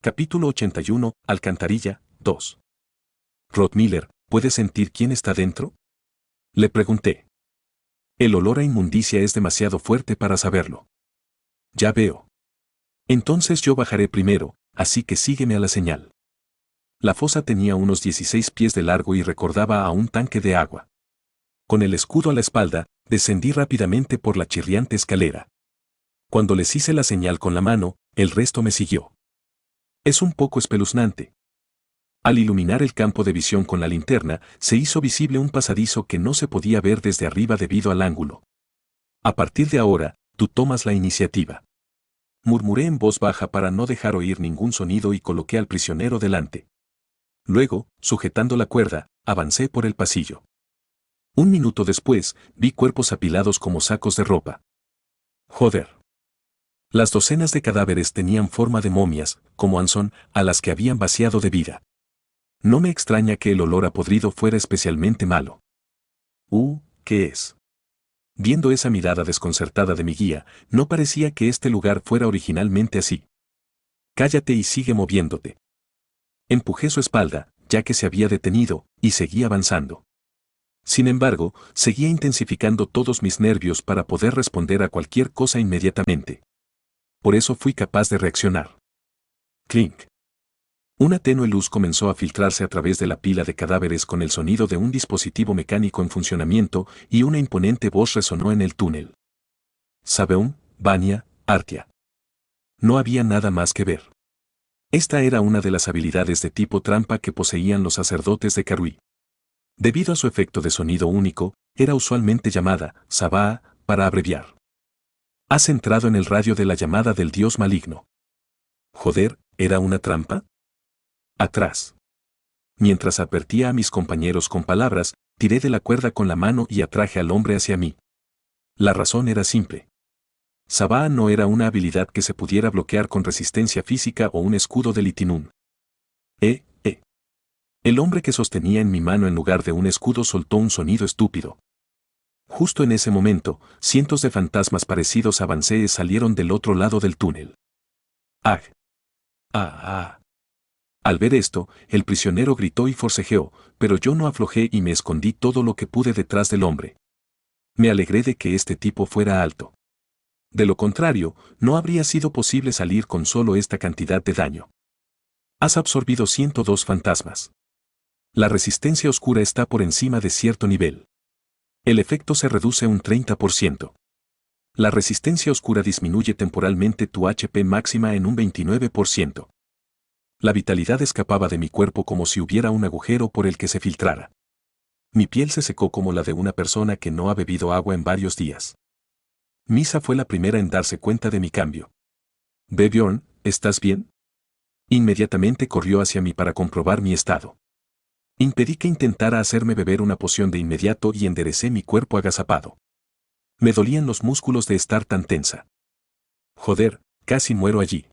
Capítulo 81, Alcantarilla, 2. Rod Miller, ¿puedes sentir quién está dentro? Le pregunté. El olor a inmundicia es demasiado fuerte para saberlo. Ya veo. Entonces yo bajaré primero, así que sígueme a la señal. La fosa tenía unos 16 pies de largo y recordaba a un tanque de agua. Con el escudo a la espalda, descendí rápidamente por la chirriante escalera. Cuando les hice la señal con la mano, el resto me siguió. Es un poco espeluznante. Al iluminar el campo de visión con la linterna, se hizo visible un pasadizo que no se podía ver desde arriba debido al ángulo. A partir de ahora, tú tomas la iniciativa. Murmuré en voz baja para no dejar oír ningún sonido y coloqué al prisionero delante. Luego, sujetando la cuerda, avancé por el pasillo. Un minuto después, vi cuerpos apilados como sacos de ropa. Joder. Las docenas de cadáveres tenían forma de momias, como Anson, a las que habían vaciado de vida. No me extraña que el olor a podrido fuera especialmente malo. ¿Qué es? Viendo esa mirada desconcertada de mi guía, no parecía que este lugar fuera originalmente así. Cállate y sigue moviéndote. Empujé su espalda, ya que se había detenido, y seguí avanzando. Sin embargo, seguía intensificando todos mis nervios para poder responder a cualquier cosa inmediatamente. Por eso fui capaz de reaccionar. Clink. Una tenue luz comenzó a filtrarse a través de la pila de cadáveres con el sonido de un dispositivo mecánico en funcionamiento y una imponente voz resonó en el túnel. Sabeum, Vania, Artia. No había nada más que ver. Esta era una de las habilidades de tipo trampa que poseían los sacerdotes de Karui. Debido a su efecto de sonido único, era usualmente llamada Sabaa, para abreviar. Has entrado en el radio de la llamada del dios maligno. Joder, ¿era una trampa? Atrás. Mientras advertía a mis compañeros con palabras, tiré de la cuerda con la mano y atraje al hombre hacia mí. La razón era simple. Sabaa no era una habilidad que se pudiera bloquear con resistencia física o un escudo de Litinun. El hombre que sostenía en mi mano en lugar de un escudo soltó un sonido estúpido. Justo en ese momento, cientos de fantasmas parecidos a Bansees salieron del otro lado del túnel. ¡Ah! Al ver esto, el prisionero gritó y forcejeó, pero yo no aflojé y me escondí todo lo que pude detrás del hombre. Me alegré de que este tipo fuera alto. De lo contrario, no habría sido posible salir con solo esta cantidad de daño. Has absorbido 102 fantasmas. La resistencia oscura está por encima de cierto nivel. El efecto se reduce un 30%. La resistencia oscura disminuye temporalmente tu HP máxima en un 29%. La vitalidad escapaba de mi cuerpo como si hubiera un agujero por el que se filtrara. Mi piel se secó como la de una persona que no ha bebido agua en varios días. Misa fue la primera en darse cuenta de mi cambio. Bjorn, ¿estás bien? Inmediatamente corrió hacia mí para comprobar mi estado. Impedí que intentara hacerme beber una poción de inmediato y enderecé mi cuerpo agazapado. Me dolían los músculos de estar tan tensa. Joder, casi muero allí.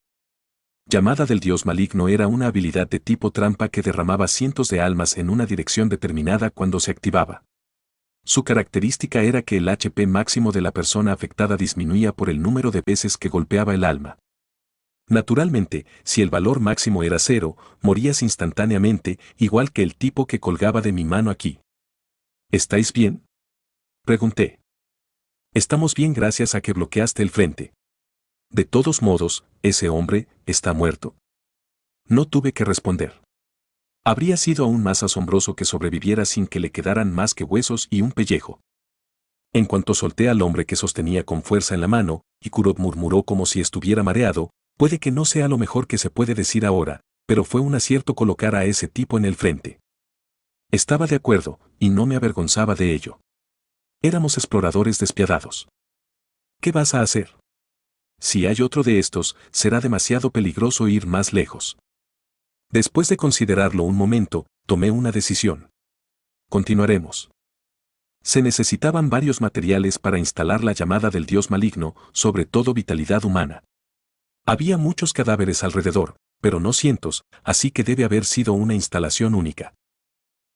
Llamada del dios maligno era una habilidad de tipo trampa que derramaba cientos de almas en una dirección determinada cuando se activaba. Su característica era que el HP máximo de la persona afectada disminuía por el número de veces que golpeaba el alma. Naturalmente, si el valor máximo era 0, morías instantáneamente, igual que el tipo que colgaba de mi mano aquí. ¿Estáis bien? Pregunté. Estamos bien gracias a que bloqueaste el frente. De todos modos, ese hombre está muerto. No tuve que responder. Habría sido aún más asombroso que sobreviviera sin que le quedaran más que huesos y un pellejo. En cuanto solté al hombre que sostenía con fuerza en la mano, y Kurot murmuró como si estuviera mareado, puede que no sea lo mejor que se puede decir ahora, pero fue un acierto colocar a ese tipo en el frente. Estaba de acuerdo, y no me avergonzaba de ello. Éramos exploradores despiadados. ¿Qué vas a hacer? Si hay otro de estos, será demasiado peligroso ir más lejos. Después de considerarlo un momento, tomé una decisión. Continuaremos. Se necesitaban varios materiales para instalar la llamada del dios maligno, sobre todo vitalidad humana. Había muchos cadáveres alrededor, pero no cientos, así que debe haber sido una instalación única.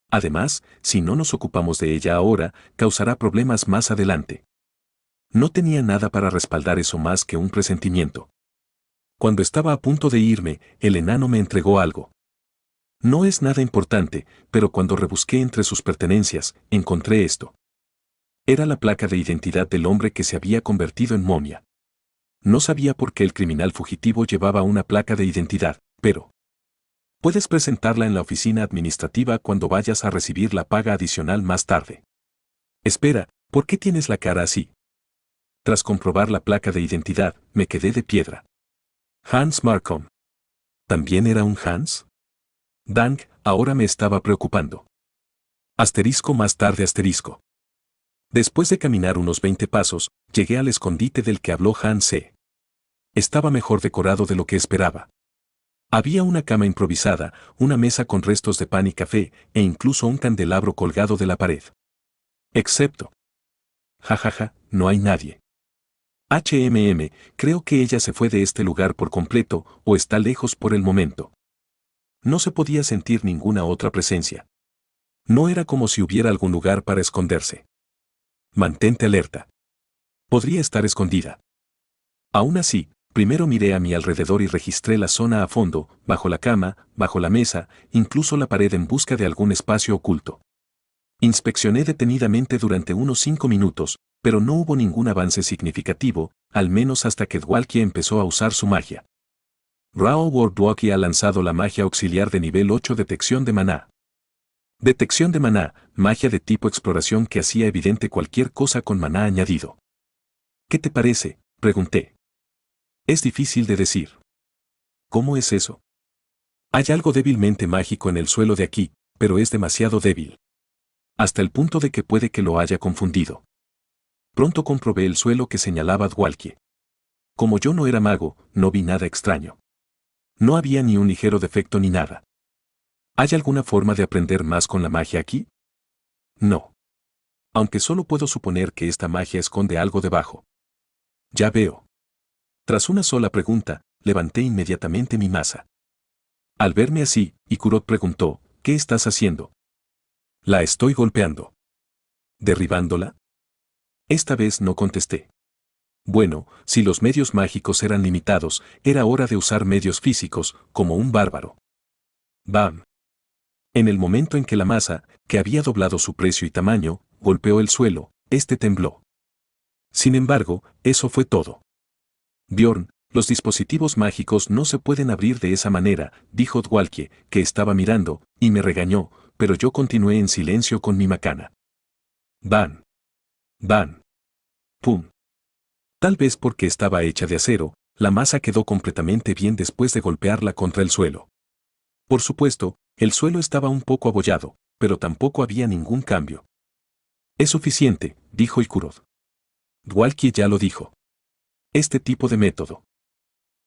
Además, si no nos ocupamos de ella ahora, causará problemas más adelante. No tenía nada para respaldar eso más que un presentimiento. Cuando estaba a punto de irme, el enano me entregó algo. No es nada importante, pero cuando rebusqué entre sus pertenencias, encontré esto. Era la placa de identidad del hombre que se había convertido en momia. No sabía por qué el criminal fugitivo llevaba una placa de identidad, pero puedes presentarla en la oficina administrativa cuando vayas a recibir la paga adicional más tarde. Espera, ¿por qué tienes la cara así? Tras comprobar la placa de identidad, me quedé de piedra. Hans Markham. ¿También era un Hans? Dank, ahora me estaba preocupando. Asterisco más tarde asterisco. Después de caminar unos 20 pasos, llegué al escondite del que habló Hans C. Estaba mejor decorado de lo que esperaba. Había una cama improvisada, una mesa con restos de pan y café, e incluso un candelabro colgado de la pared. Excepto. Jajaja, no hay nadie. Creo que ella se fue de este lugar por completo, o está lejos por el momento. No se podía sentir ninguna otra presencia. No era como si hubiera algún lugar para esconderse. Mantente alerta. Podría estar escondida. Aún así, primero miré a mi alrededor y registré la zona a fondo, bajo la cama, bajo la mesa, incluso la pared en busca de algún espacio oculto. Inspeccioné detenidamente durante unos 5 minutos, pero no hubo ningún avance significativo, al menos hasta que Dwalkie empezó a usar su magia. Rao Wardwalkie ha lanzado la magia auxiliar de nivel 8 Detección de Maná. Detección de maná, magia de tipo exploración que hacía evidente cualquier cosa con maná añadido. ¿Qué te parece?, pregunté. Es difícil de decir. ¿Cómo es eso? Hay algo débilmente mágico en el suelo de aquí, pero es demasiado débil. Hasta el punto de que puede que lo haya confundido. Pronto comprobé el suelo que señalaba Dwalkie. Como yo no era mago, no vi nada extraño. No había ni un ligero defecto ni nada. ¿Hay alguna forma de aprender más con la magia aquí? No. Aunque solo puedo suponer que esta magia esconde algo debajo. Ya veo. Tras una sola pregunta, levanté inmediatamente mi maza. Al verme así, Ikurot preguntó, ¿qué estás haciendo? La estoy golpeando. ¿Derribándola? Esta vez no contesté. Bueno, si los medios mágicos eran limitados, era hora de usar medios físicos, como un bárbaro. ¡Bam! En el momento en que la masa, que había doblado su precio y tamaño, golpeó el suelo, este tembló. Sin embargo, eso fue todo. Bjorn, los dispositivos mágicos no se pueden abrir de esa manera, dijo Dwalkie, que estaba mirando, y me regañó, pero yo continué en silencio con mi macana. Van. Van. Pum. Tal vez porque estaba hecha de acero, la masa quedó completamente bien después de golpearla contra el suelo. Por supuesto, el suelo estaba un poco abollado, pero tampoco había ningún cambio. Es suficiente, dijo Ikurot. Dwalkie ya lo dijo. Este tipo de método.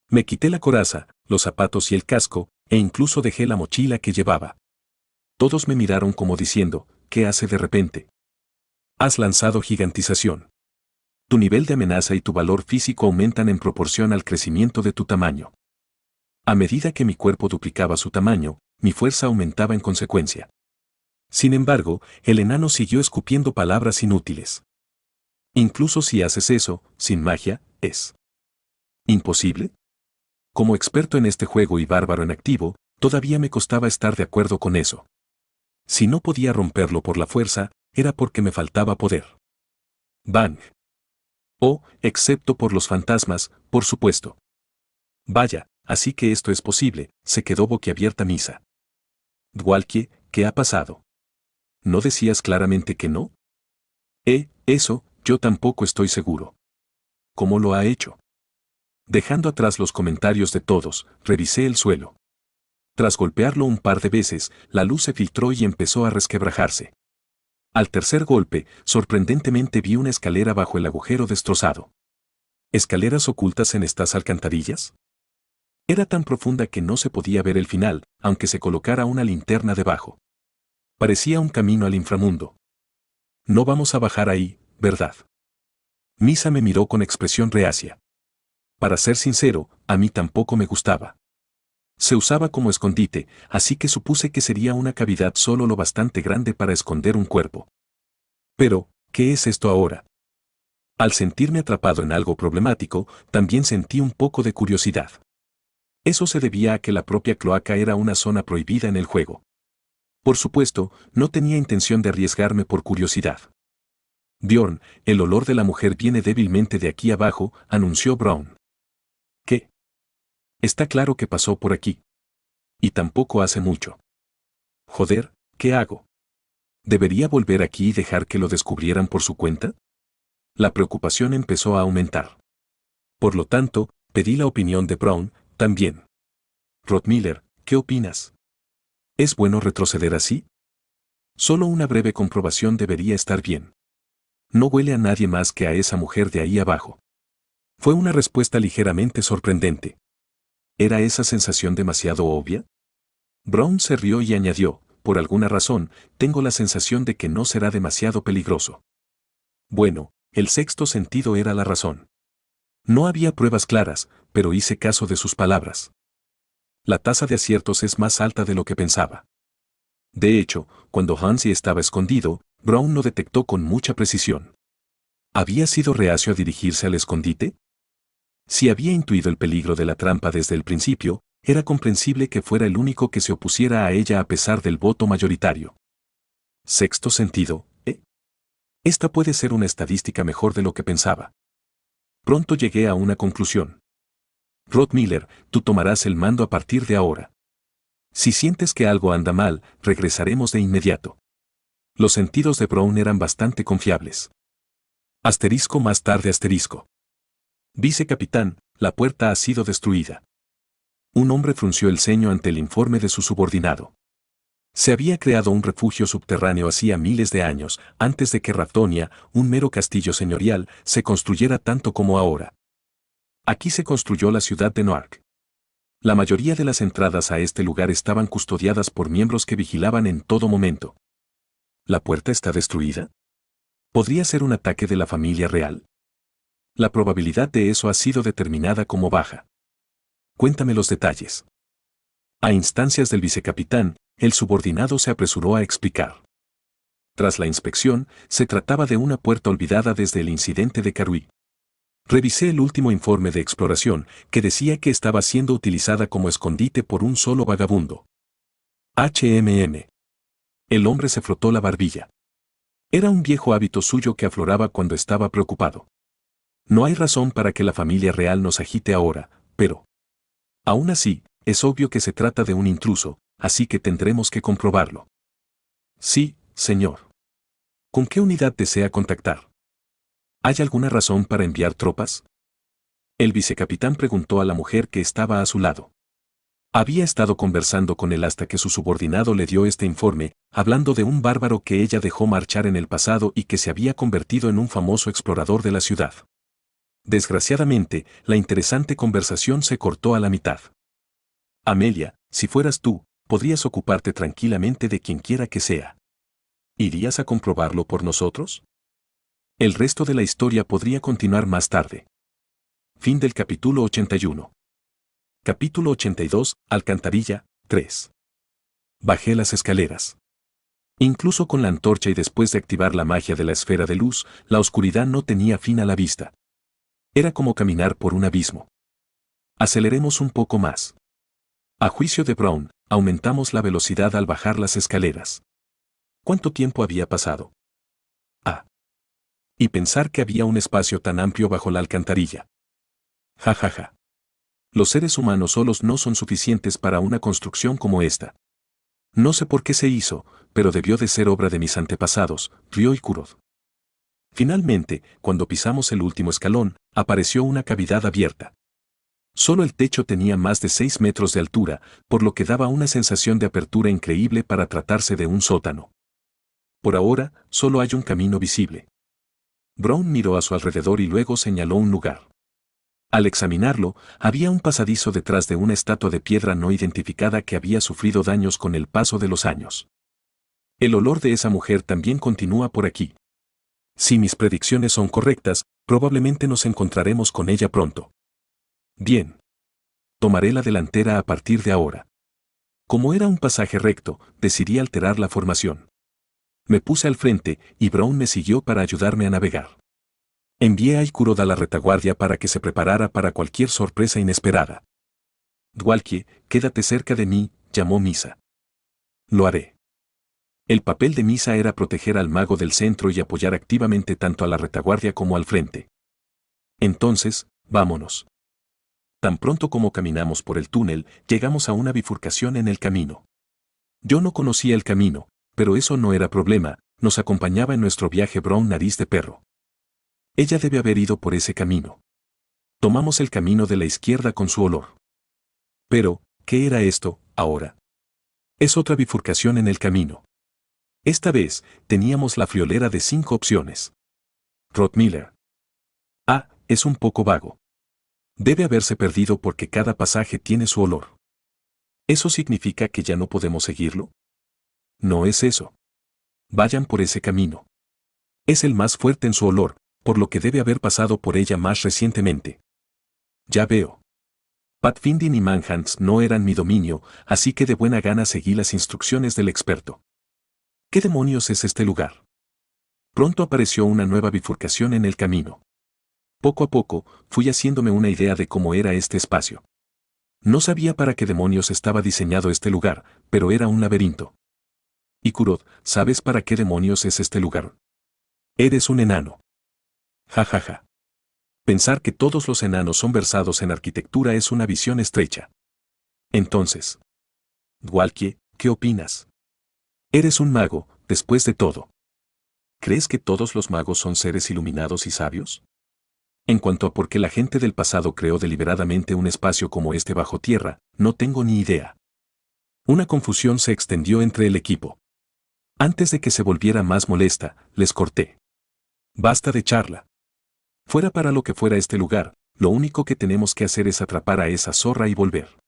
Me quité la coraza, los zapatos y el casco, e incluso dejé la mochila que llevaba. Todos me miraron como diciendo, ¿qué hace de repente? Has lanzado gigantización. Tu nivel de amenaza y tu valor físico aumentan en proporción al crecimiento de tu tamaño. A medida que mi cuerpo duplicaba su tamaño, mi fuerza aumentaba en consecuencia. Sin embargo, el enano siguió escupiendo palabras inútiles. Incluso si haces eso, sin magia, ¿es imposible? Como experto en este juego y bárbaro en activo, todavía me costaba estar de acuerdo con eso. Si no podía romperlo por la fuerza, era porque me faltaba poder. Bang. Oh, excepto por los fantasmas, por supuesto. Vaya, así que esto es posible, se quedó boquiabierta Misa. Dwalkie, ¿qué ha pasado? ¿No decías claramente que no? Eso, yo tampoco estoy seguro. ¿Cómo lo ha hecho? Dejando atrás los comentarios de todos, revisé el suelo. Tras golpearlo un par de veces, la luz se filtró y empezó a resquebrajarse. Al tercer golpe, sorprendentemente vi una escalera bajo el agujero destrozado. ¿Escaleras ocultas en estas alcantarillas? Era tan profunda que no se podía ver el final, aunque se colocara una linterna debajo. Parecía un camino al inframundo. No vamos a bajar ahí, ¿verdad? Misa me miró con expresión reacia. Para ser sincero, a mí tampoco me gustaba. Se usaba como escondite, así que supuse que sería una cavidad solo lo bastante grande para esconder un cuerpo. Pero, ¿qué es esto ahora? Al sentirme atrapado en algo problemático, también sentí un poco de curiosidad. Eso se debía a que la propia cloaca era una zona prohibida en el juego. Por supuesto, no tenía intención de arriesgarme por curiosidad. Bjorn, el olor de la mujer viene débilmente de aquí abajo, anunció Brown. ¿Qué? Está claro que pasó por aquí. Y tampoco hace mucho. Joder, ¿qué hago? ¿Debería volver aquí y dejar que lo descubrieran por su cuenta? La preocupación empezó a aumentar. Por lo tanto, pedí la opinión de Brown, también. Rottmiller, ¿qué opinas? ¿Es bueno retroceder así? Solo una breve comprobación debería estar bien. No huele a nadie más que a esa mujer de ahí abajo. Fue una respuesta ligeramente sorprendente. ¿Era esa sensación demasiado obvia? Brown se rió y añadió, por alguna razón, tengo la sensación de que no será demasiado peligroso. Bueno, el sexto sentido era la razón. No había pruebas claras, pero hice caso de sus palabras. La tasa de aciertos es más alta de lo que pensaba. De hecho, cuando Hansi estaba escondido, Brown lo detectó con mucha precisión. ¿Había sido reacio a dirigirse al escondite? Si había intuido el peligro de la trampa desde el principio, era comprensible que fuera el único que se opusiera a ella a pesar del voto mayoritario. Sexto sentido, ¿eh? Esta puede ser una estadística mejor de lo que pensaba. Pronto llegué a una conclusión. Rottmiller, tú tomarás el mando a partir de ahora. Si sientes que algo anda mal, regresaremos de inmediato. Los sentidos de Brown eran bastante confiables. Asterisco más tarde asterisco. Vicecapitán, la puerta ha sido destruida. Un hombre frunció el ceño ante el informe de su subordinado. Se había creado un refugio subterráneo hacía miles de años, antes de que Raftonia, un mero castillo señorial, se construyera tanto como ahora. Aquí se construyó la ciudad de Noark. La mayoría de las entradas a este lugar estaban custodiadas por miembros que vigilaban en todo momento. ¿La puerta está destruida? ¿Podría ser un ataque de la familia real? La probabilidad de eso ha sido determinada como baja. Cuéntame los detalles. A instancias del vicecapitán, el subordinado se apresuró a explicar. Tras la inspección, se trataba de una puerta olvidada desde el incidente de Karui. Revisé el último informe de exploración, que decía que estaba siendo utilizada como escondite por un solo vagabundo. El hombre se frotó la barbilla. Era un viejo hábito suyo que afloraba cuando estaba preocupado. No hay razón para que la familia real nos agite ahora, pero... Aún así, es obvio que se trata de un intruso, así que tendremos que comprobarlo. Sí, señor. ¿Con qué unidad desea contactar? ¿Hay alguna razón para enviar tropas? El vicecapitán preguntó a la mujer que estaba a su lado. Había estado conversando con él hasta que su subordinado le dio este informe, hablando de un bárbaro que ella dejó marchar en el pasado y que se había convertido en un famoso explorador de la ciudad. Desgraciadamente, la interesante conversación se cortó a la mitad. Amelia, si fueras tú, podrías ocuparte tranquilamente de quien quiera que sea. ¿Irías a comprobarlo por nosotros? El resto de la historia podría continuar más tarde. Fin del capítulo 81. Capítulo 82, Alcantarilla, 3. Bajé las escaleras. Incluso con la antorcha y después de activar la magia de la esfera de luz, la oscuridad no tenía fin a la vista. Era como caminar por un abismo. Aceleremos un poco más. A juicio de Brown, aumentamos la velocidad al bajar las escaleras. ¿Cuánto tiempo había pasado? Y pensar que había un espacio tan amplio bajo la alcantarilla. Ja ja ja. Los seres humanos solos no son suficientes para una construcción como esta. No sé por qué se hizo, pero debió de ser obra de mis antepasados, rió Ikurod. Finalmente, cuando pisamos el último escalón, apareció una cavidad abierta. Solo el techo tenía más de 6 metros de altura, por lo que daba una sensación de apertura increíble para tratarse de un sótano. Por ahora, solo hay un camino visible. Brown miró a su alrededor y luego señaló un lugar. Al examinarlo, había un pasadizo detrás de una estatua de piedra no identificada que había sufrido daños con el paso de los años. El olor de esa mujer también continúa por aquí. Si mis predicciones son correctas, probablemente nos encontraremos con ella pronto. Bien. Tomaré la delantera a partir de ahora. Como era un pasaje recto, decidí alterar la formación. Me puse al frente y Brown me siguió para ayudarme a navegar. Envié a Ikurod a la retaguardia para que se preparara para cualquier sorpresa inesperada. Dwalkie, quédate cerca de mí, llamó Misa. Lo haré. El papel de Misa era proteger al mago del centro y apoyar activamente tanto a la retaguardia como al frente. Entonces, vámonos. Tan pronto como caminamos por el túnel, llegamos a una bifurcación en el camino. Yo no conocía el camino, pero eso no era problema, nos acompañaba en nuestro viaje Brown Nariz de Perro. Ella debe haber ido por ese camino. Tomamos el camino de la izquierda con su olor. Pero, ¿qué era esto, ahora? Es otra bifurcación en el camino. Esta vez, teníamos la friolera de 5 opciones. Rod Miller. Ah, es un poco vago. Debe haberse perdido porque cada pasaje tiene su olor. ¿Eso significa que ya no podemos seguirlo? No es eso. Vayan por ese camino. Es el más fuerte en su olor, por lo que debe haber pasado por ella más recientemente. Ya veo. Pathfinding y Manhunts no eran mi dominio, así que de buena gana seguí las instrucciones del experto. ¿Qué demonios es este lugar? Pronto apareció una nueva bifurcación en el camino. Poco a poco, fui haciéndome una idea de cómo era este espacio. No sabía para qué demonios estaba diseñado este lugar, pero era un laberinto. Ikurod, ¿sabes para qué demonios es este lugar? Eres un enano. Ja ja ja. Pensar que todos los enanos son versados en arquitectura es una visión estrecha. Entonces, Dwalkie, ¿qué opinas? Eres un mago, después de todo. ¿Crees que todos los magos son seres iluminados y sabios? En cuanto a por qué la gente del pasado creó deliberadamente un espacio como este bajo tierra, no tengo ni idea. Una confusión se extendió entre el equipo. Antes de que se volviera más molesta, les corté. Basta de charla. Fuera para lo que fuera este lugar, lo único que tenemos que hacer es atrapar a esa zorra y volver.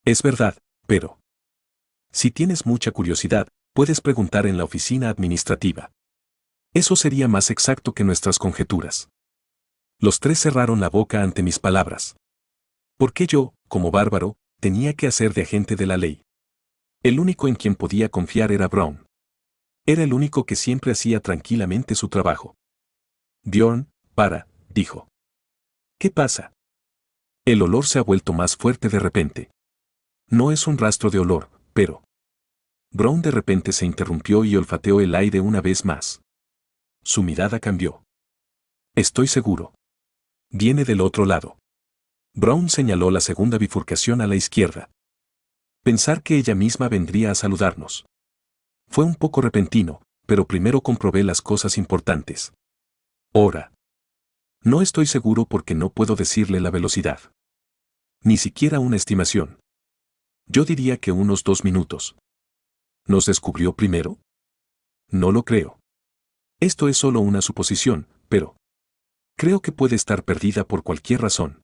Es verdad, pero... Si tienes mucha curiosidad, puedes preguntar en la oficina administrativa. Eso sería más exacto que nuestras conjeturas. Los 3 cerraron la boca ante mis palabras. ¿Por qué yo, como bárbaro, tenía que hacer de agente de la ley? El único en quien podía confiar era Brown. Era el único que siempre hacía tranquilamente su trabajo. Bjorn, dijo. ¿Qué pasa? El olor se ha vuelto más fuerte de repente. No es un rastro de olor, pero... Brown de repente se interrumpió y olfateó el aire una vez más. Su mirada cambió. Estoy seguro. Viene del otro lado. Brown señaló la segunda bifurcación a la izquierda. Pensar que ella misma vendría a saludarnos. Fue un poco repentino, pero primero comprobé las cosas importantes. Hora. No estoy seguro porque no puedo decirle la velocidad. Ni siquiera una estimación. Yo diría que unos 2 minutos. ¿Nos descubrió primero? No lo creo. Esto es solo una suposición, pero... creo que puede estar perdida por cualquier razón.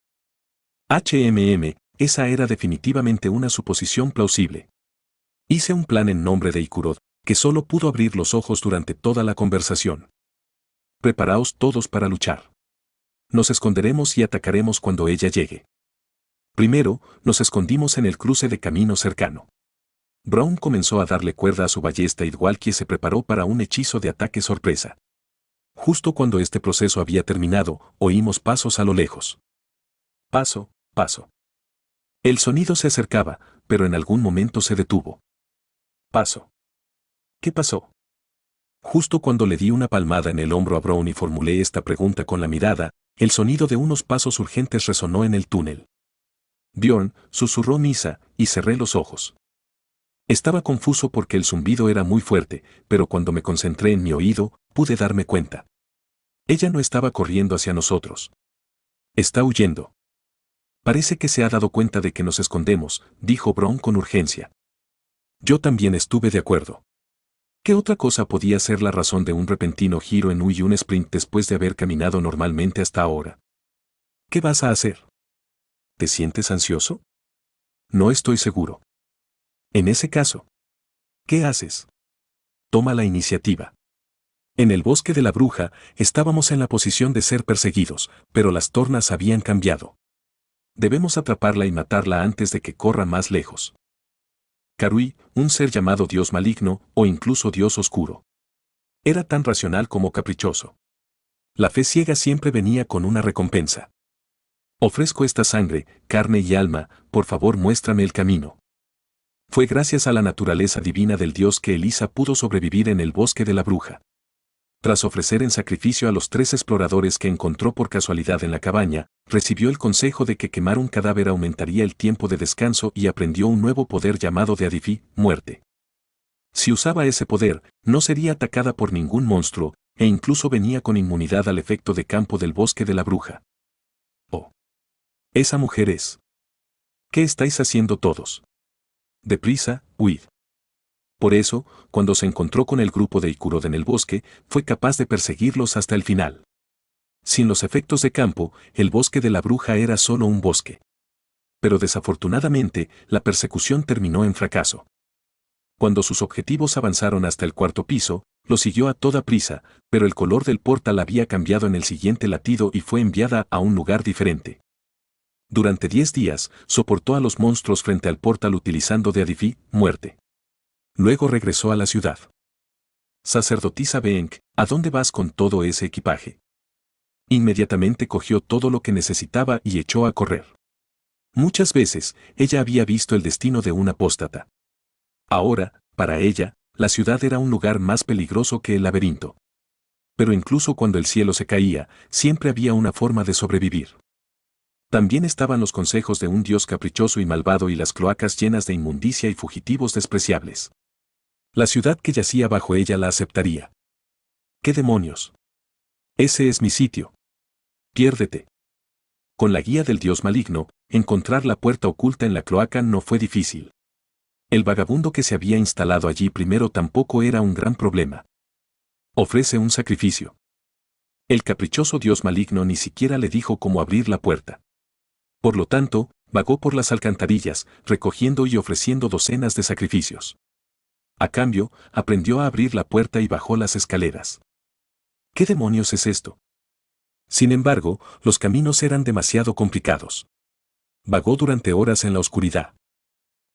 Esa era definitivamente una suposición plausible. Hice un plan en nombre de Ikurod, que solo pudo abrir los ojos durante toda la conversación. Preparaos todos para luchar. Nos esconderemos y atacaremos cuando ella llegue. Primero, nos escondimos en el cruce de camino cercano. Brown comenzó a darle cuerda a su ballesta y Dwalkie se preparó para un hechizo de ataque sorpresa. Justo cuando este proceso había terminado, oímos pasos a lo lejos. Paso, paso. El sonido se acercaba, pero en algún momento se detuvo. Paso. ¿Qué pasó? Justo cuando le di una palmada en el hombro a Brown y formulé esta pregunta con la mirada, el sonido de unos pasos urgentes resonó en el túnel. Bjorn, susurró Misa, y cerré los ojos. Estaba confuso porque el zumbido era muy fuerte, pero cuando me concentré en mi oído, pude darme cuenta. Ella no estaba corriendo hacia nosotros. Está huyendo. Parece que se ha dado cuenta de que nos escondemos, dijo Brown con urgencia. Yo también estuve de acuerdo. ¿Qué otra cosa podía ser la razón de un repentino giro en U y un sprint después de haber caminado normalmente hasta ahora? ¿Qué vas a hacer? ¿Te sientes ansioso? No estoy seguro. En ese caso, ¿qué haces? Toma la iniciativa. En el bosque de la bruja, estábamos en la posición de ser perseguidos, pero las tornas habían cambiado. Debemos atraparla y matarla antes de que corra más lejos. Karui, un ser llamado Dios maligno, o incluso Dios oscuro. Era tan racional como caprichoso. La fe ciega siempre venía con una recompensa. Ofrezco esta sangre, carne y alma, por favor muéstrame el camino. Fue gracias a la naturaleza divina del Dios que Elisa pudo sobrevivir en el bosque de la bruja. Tras ofrecer en sacrificio a los 3 exploradores que encontró por casualidad en la cabaña, recibió el consejo de que quemar un cadáver aumentaría el tiempo de descanso y aprendió un nuevo poder llamado de Adifi, muerte. Si usaba ese poder, no sería atacada por ningún monstruo, e incluso venía con inmunidad al efecto de campo del bosque de la bruja. Oh. Esa mujer es. ¿Qué estáis haciendo todos? Deprisa, huid. Por eso, cuando se encontró con el grupo de Ikurod en el bosque, fue capaz de perseguirlos hasta el final. Sin los efectos de campo, el bosque de la bruja era solo un bosque. Pero desafortunadamente, la persecución terminó en fracaso. Cuando sus objetivos avanzaron hasta el 4.º piso, lo siguió a toda prisa, pero el color del portal había cambiado en el siguiente latido y fue enviada a un lugar diferente. Durante 10 días, soportó a los monstruos frente al portal utilizando de Adifi, muerte. Luego regresó a la ciudad. Sacerdotisa Beenk, ¿a dónde vas con todo ese equipaje? Inmediatamente cogió todo lo que necesitaba y echó a correr. Muchas veces, ella había visto el destino de un apóstata. Ahora, para ella, la ciudad era un lugar más peligroso que el laberinto. Pero incluso cuando el cielo se caía, siempre había una forma de sobrevivir. También estaban los consejos de un dios caprichoso y malvado y las cloacas llenas de inmundicia y fugitivos despreciables. La ciudad que yacía bajo ella la aceptaría. ¿Qué demonios? Ese es mi sitio. Piérdete. Con la guía del dios maligno, encontrar la puerta oculta en la cloaca no fue difícil. El vagabundo que se había instalado allí primero tampoco era un gran problema. Ofrece un sacrificio. El caprichoso dios maligno ni siquiera le dijo cómo abrir la puerta. Por lo tanto, vagó por las alcantarillas, recogiendo y ofreciendo docenas de sacrificios. A cambio, aprendió a abrir la puerta y bajó las escaleras. ¿Qué demonios es esto? Sin embargo, los caminos eran demasiado complicados. Vagó durante horas en la oscuridad.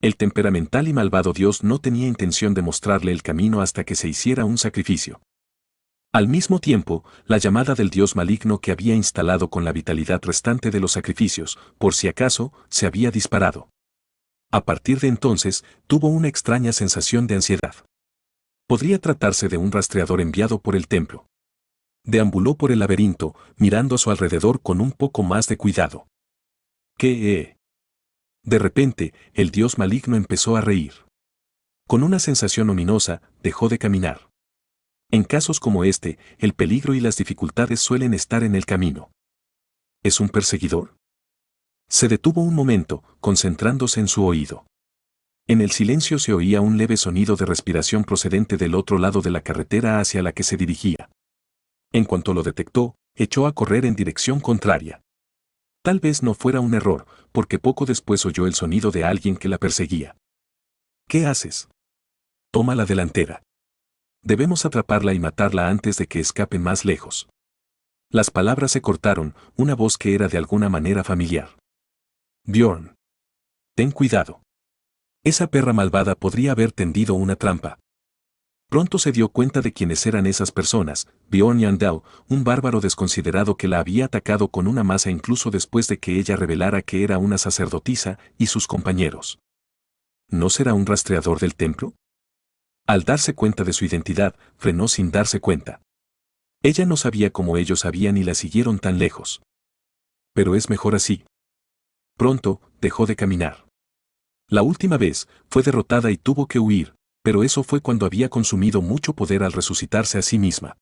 El temperamental y malvado Dios no tenía intención de mostrarle el camino hasta que se hiciera un sacrificio. Al mismo tiempo, la llamada del Dios maligno que había instalado con la vitalidad restante de los sacrificios, por si acaso, se había disparado. A partir de entonces, tuvo una extraña sensación de ansiedad. Podría tratarse de un rastreador enviado por el templo. Deambuló por el laberinto, mirando a su alrededor con un poco más de cuidado. ¿Qué? De repente, el dios maligno empezó a reír. Con una sensación ominosa, dejó de caminar. En casos como este, el peligro y las dificultades suelen estar en el camino. ¿Es un perseguidor? Se detuvo un momento, concentrándose en su oído. En el silencio se oía un leve sonido de respiración procedente del otro lado de la carretera hacia la que se dirigía. En cuanto lo detectó, echó a correr en dirección contraria. Tal vez no fuera un error, porque poco después oyó el sonido de alguien que la perseguía. ¿Qué haces? Toma la delantera. Debemos atraparla y matarla antes de que escape más lejos. Las palabras se cortaron, una voz que era de alguna manera familiar. Bjorn. Ten cuidado. Esa perra malvada podría haber tendido una trampa. Pronto se dio cuenta de quiénes eran esas personas, Bjorn Yandel, un bárbaro desconsiderado que la había atacado con una masa incluso después de que ella revelara que era una sacerdotisa, y sus compañeros. ¿No será un rastreador del templo? Al darse cuenta de su identidad, frenó sin darse cuenta. Ella no sabía cómo ellos sabían y la siguieron tan lejos. Pero es mejor así. Pronto, dejó de caminar. La última vez, fue derrotada y tuvo que huir, pero eso fue cuando había consumido mucho poder al resucitarse a sí misma.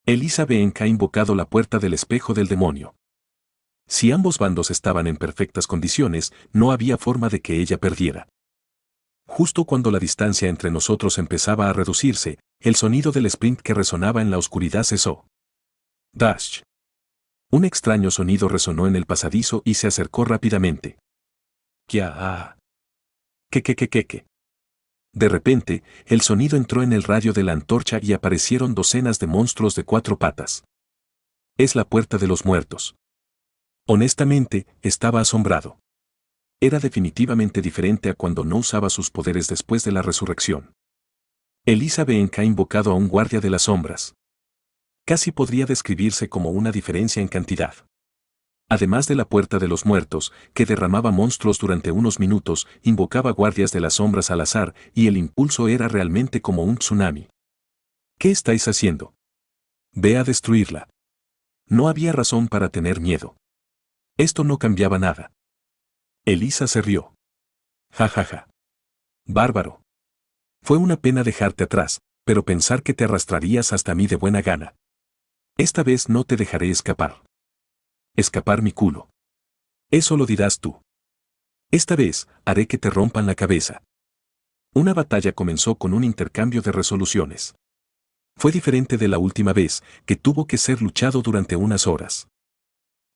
Elisa Beenk ha invocado la puerta del espejo del demonio. Si ambos bandos estaban en perfectas condiciones, no había forma de que ella perdiera. Justo cuando la distancia entre nosotros empezaba a reducirse, el sonido del sprint que resonaba en la oscuridad cesó. Dash. Un extraño sonido resonó en el pasadizo y se acercó rápidamente. ¿Qué? ¿Qué? De repente, el sonido entró en el radio de la antorcha y aparecieron docenas de monstruos de 4 patas. Es la puerta de los muertos. Honestamente, estaba asombrado. Era definitivamente diferente a cuando no usaba sus poderes después de la resurrección. Elisa Beenk ha invocado a un guardia de las sombras. Casi podría describirse como una diferencia en cantidad. Además de la puerta de los muertos, que derramaba monstruos durante unos minutos, invocaba guardias de las sombras al azar, y el impulso era realmente como un tsunami. ¿Qué estáis haciendo? Ve a destruirla. No había razón para tener miedo. Esto no cambiaba nada. Elisa se rió. Ja ja ja. Bárbaro. Fue una pena dejarte atrás, pero pensar que te arrastrarías hasta mí de buena gana. Esta vez no te dejaré escapar. Escapar mi culo. Eso lo dirás tú. Esta vez, haré que te rompan la cabeza. Una batalla comenzó con un intercambio de resoluciones. Fue diferente de la última vez, que tuvo que ser luchado durante unas horas.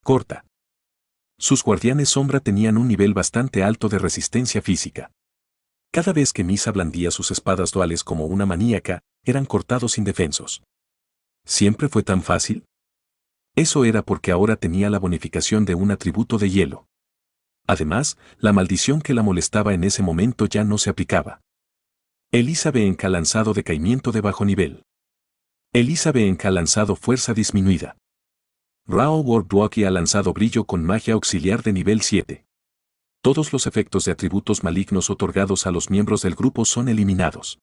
Corta. Sus guardianes sombra tenían un nivel bastante alto de resistencia física. Cada vez que Misa blandía sus espadas duales como una maníaca, eran cortados indefensos. ¿Siempre fue tan fácil? Eso era porque ahora tenía la bonificación de un atributo de hielo. Además, la maldición que la molestaba en ese momento ya no se aplicaba. Elisa BNK lanzado decaimiento de bajo nivel. Elisa BNK lanzado fuerza disminuida. Rao Wardwalkie ha lanzado brillo con magia auxiliar de nivel 7. Todos los efectos de atributos malignos otorgados a los miembros del grupo son eliminados.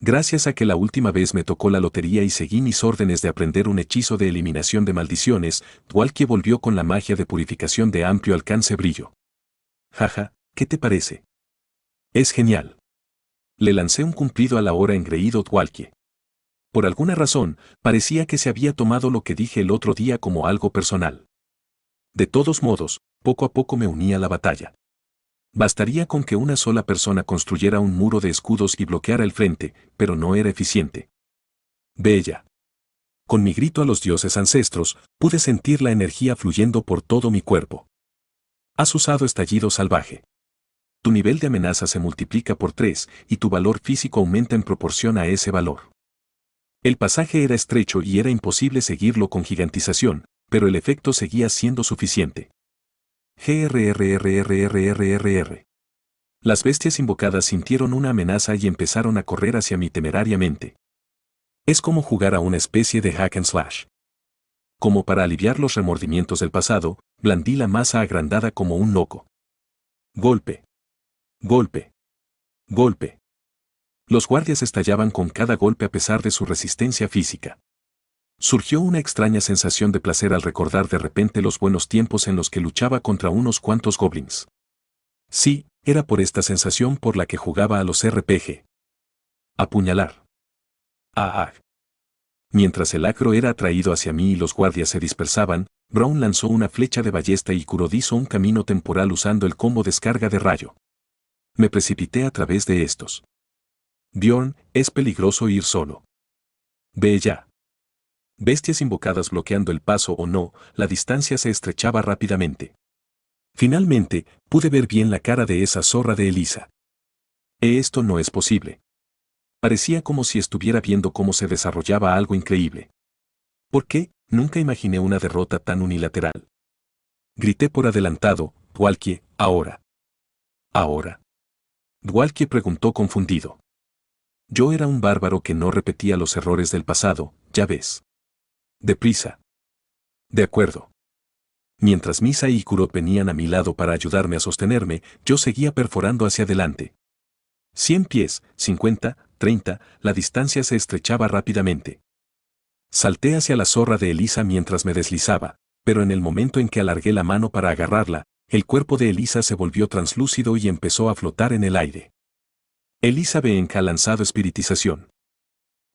Gracias a que la última vez me tocó la lotería y seguí mis órdenes de aprender un hechizo de eliminación de maldiciones, Dwalkie volvió con la magia de purificación de amplio alcance brillo. Jaja, ¿qué te parece? Es genial. Le lancé un cumplido a la hora engreído Dwalkie. Por alguna razón, parecía que se había tomado lo que dije el otro día como algo personal. De todos modos, poco a poco me uní a la batalla. Bastaría con que una sola persona construyera un muro de escudos y bloqueara el frente, pero no era eficiente. Bella. Con mi grito a los dioses ancestros, pude sentir la energía fluyendo por todo mi cuerpo. Has usado estallido salvaje. Tu nivel de amenaza se multiplica por 3 y tu valor físico aumenta en proporción a ese valor. El pasaje era estrecho y era imposible seguirlo con gigantización, pero el efecto seguía siendo suficiente. GRRRRRRRR. Las bestias invocadas sintieron una amenaza y empezaron a correr hacia mí temerariamente. Es como jugar a una especie de hack and slash. Como para aliviar los remordimientos del pasado, blandí la masa agrandada como un loco. Golpe. Golpe. Golpe. Los guardias estallaban con cada golpe a pesar de su resistencia física. Surgió una extraña sensación de placer al recordar de repente los buenos tiempos en los que luchaba contra unos cuantos goblins. Sí, era por esta sensación por la que jugaba a los RPG. Apuñalar. Ah. Mientras el acro era atraído hacia mí y los guardias se dispersaban, Brown lanzó una flecha de ballesta y Kurod hizo un camino temporal usando el combo descarga de rayo. Me precipité a través de estos. Bjorn, es peligroso ir solo. Ve ya. Bestias invocadas bloqueando el paso o no, la distancia se estrechaba rápidamente. Finalmente, pude ver bien la cara de esa zorra de Elisa. Esto no es posible. Parecía como si estuviera viendo cómo se desarrollaba algo increíble. ¿Por qué? Nunca imaginé una derrota tan unilateral. Grité por adelantado, Dwalkie, ahora. ¿Ahora? Dwalkie preguntó confundido. Yo era un bárbaro que no repetía los errores del pasado, ya ves. Deprisa. De acuerdo. Mientras Misa y Kurod venían a mi lado para ayudarme a sostenerme, yo seguía perforando hacia adelante. 100 pies, 50, 30, la distancia se estrechaba rápidamente. Salté hacia la zorra de Elisa mientras me deslizaba, pero en el momento en que alargué la mano para agarrarla, el cuerpo de Elisa se volvió translúcido y empezó a flotar en el aire. Elisa BNK lanzado espiritización.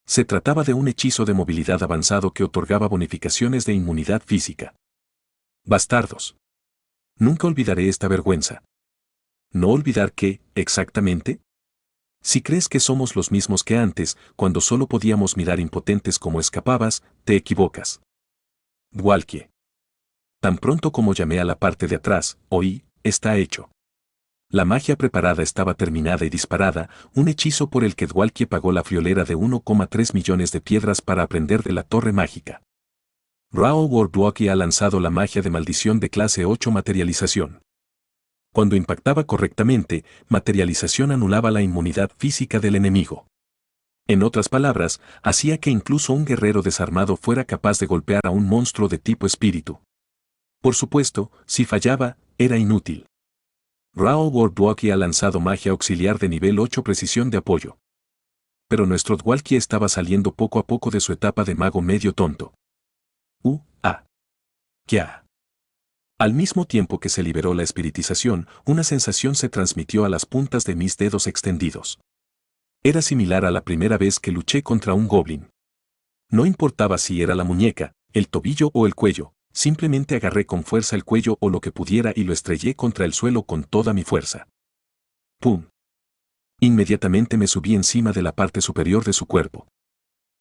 Se trataba de un hechizo de movilidad avanzado que otorgaba bonificaciones de inmunidad física. Bastardos. Nunca olvidaré esta vergüenza. ¿No olvidar qué, exactamente? Si crees que somos los mismos que antes, cuando solo podíamos mirar impotentes como escapabas, te equivocas. Dwalkie. Tan pronto como llamé a la parte de atrás, oí, está hecho. La magia preparada estaba terminada y disparada, un hechizo por el que Dwalkie pagó la friolera de 1,3 millones de piedras para aprender de la torre mágica. Rao Wardwalkie ha lanzado la magia de maldición de clase 8 materialización. Cuando impactaba correctamente, materialización anulaba la inmunidad física del enemigo. En otras palabras, hacía que incluso un guerrero desarmado fuera capaz de golpear a un monstruo de tipo espíritu. Por supuesto, si fallaba, era inútil. Rao Wardwalkie ha lanzado magia auxiliar de nivel 8 precisión de apoyo. Pero nuestro Dwalkie estaba saliendo poco a poco de su etapa de mago medio tonto. ¡Kia! Al mismo tiempo que se liberó la espiritización, una sensación se transmitió a las puntas de mis dedos extendidos. Era similar a la primera vez que luché contra un goblin. No importaba si era la muñeca, el tobillo o el cuello, simplemente agarré con fuerza el cuello o lo que pudiera y lo estrellé contra el suelo con toda mi fuerza. ¡Pum! Inmediatamente me subí encima de la parte superior de su cuerpo.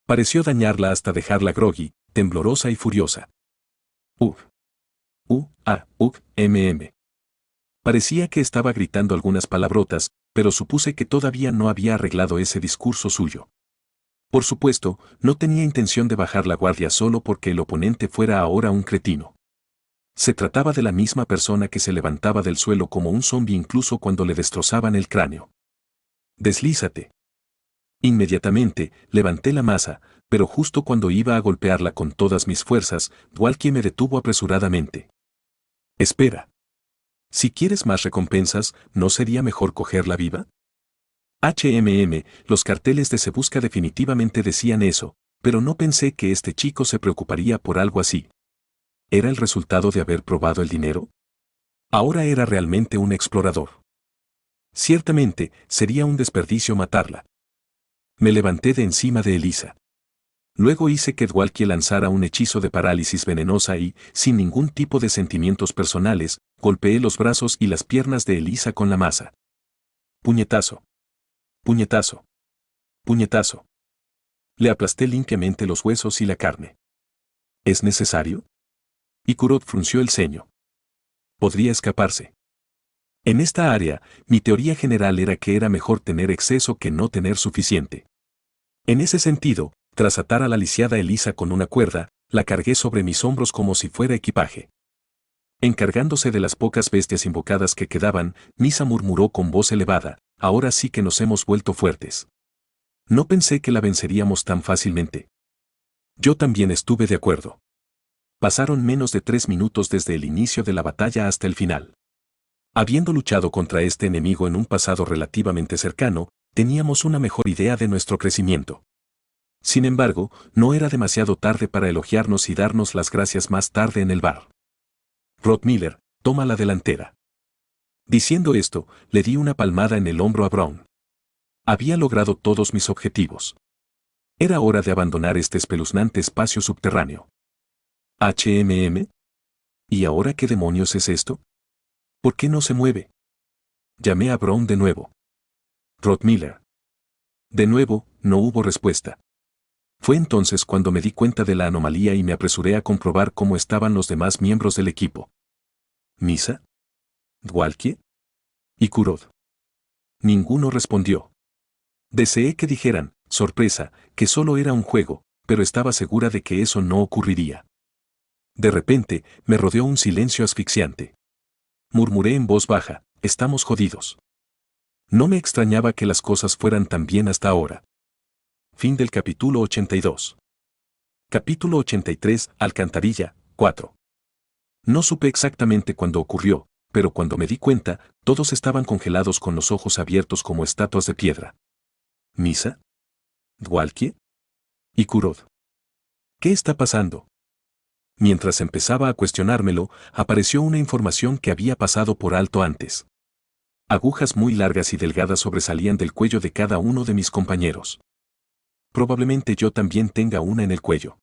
Pareció dañarla hasta dejarla groggy, temblorosa y furiosa. Parecía que estaba gritando algunas palabrotas, pero supuse que todavía no había arreglado ese discurso suyo. Por supuesto, no tenía intención de bajar la guardia solo porque el oponente fuera ahora un cretino. Se trataba de la misma persona que se levantaba del suelo como un zombi incluso cuando le destrozaban el cráneo. Deslízate. Inmediatamente, levanté la masa, pero justo cuando iba a golpearla con todas mis fuerzas, Dwalkie me detuvo apresuradamente. Espera. Si quieres más recompensas, ¿no sería mejor cogerla viva? Los carteles de Se Busca definitivamente decían eso, pero no pensé que este chico se preocuparía por algo así. ¿Era el resultado de haber probado el dinero? Ahora era realmente un explorador. Ciertamente, sería un desperdicio matarla. Me levanté de encima de Elisa. Luego hice que Dwalkie lanzara un hechizo de parálisis venenosa y, sin ningún tipo de sentimientos personales, golpeé los brazos y las piernas de Elisa con la masa. Puñetazo. Puñetazo. Puñetazo. Le aplasté limpiamente los huesos y la carne. ¿Es necesario? Ikurot frunció el ceño. Podría escaparse. En esta área, mi teoría general era que era mejor tener exceso que no tener suficiente. En ese sentido, tras atar a la lisiada Elisa con una cuerda, la cargué sobre mis hombros como si fuera equipaje. Encargándose de las pocas bestias invocadas que quedaban, Misa murmuró con voz elevada, ahora sí que nos hemos vuelto fuertes. No pensé que la venceríamos tan fácilmente. Yo también estuve de acuerdo. Pasaron menos de 3 minutos desde el inicio de la batalla hasta el final. Habiendo luchado contra este enemigo en un pasado relativamente cercano, teníamos una mejor idea de nuestro crecimiento. Sin embargo, no era demasiado tarde para elogiarnos y darnos las gracias más tarde en el bar. Rod Miller, toma la delantera. Diciendo esto, le di una palmada en el hombro a Brown. Había logrado todos mis objetivos. Era hora de abandonar este espeluznante espacio subterráneo. ¿Y ahora qué demonios es esto? ¿Por qué no se mueve? Llamé a Brown de nuevo. Rod Miller. De nuevo, no hubo respuesta. Fue entonces cuando me di cuenta de la anomalía y me apresuré a comprobar cómo estaban los demás miembros del equipo. ¿Misa? ¿Dwalkie? ¿Y Kurod? Ninguno respondió. Deseé que dijeran, sorpresa, que solo era un juego, pero estaba segura de que eso no ocurriría. De repente, me rodeó un silencio asfixiante. Murmuré en voz baja, estamos jodidos. No me extrañaba que las cosas fueran tan bien hasta ahora. Fin del capítulo 82. Capítulo 83, Alcantarilla, 4. No supe exactamente cuándo ocurrió, pero cuando me di cuenta, todos estaban congelados con los ojos abiertos como estatuas de piedra. ¿Misa? ¿Dwalkie? ¿Y Kurod? ¿Qué está pasando? Mientras empezaba a cuestionármelo, apareció una información que había pasado por alto antes. Agujas muy largas y delgadas sobresalían del cuello de cada uno de mis compañeros. Probablemente yo también tenga una en el cuello.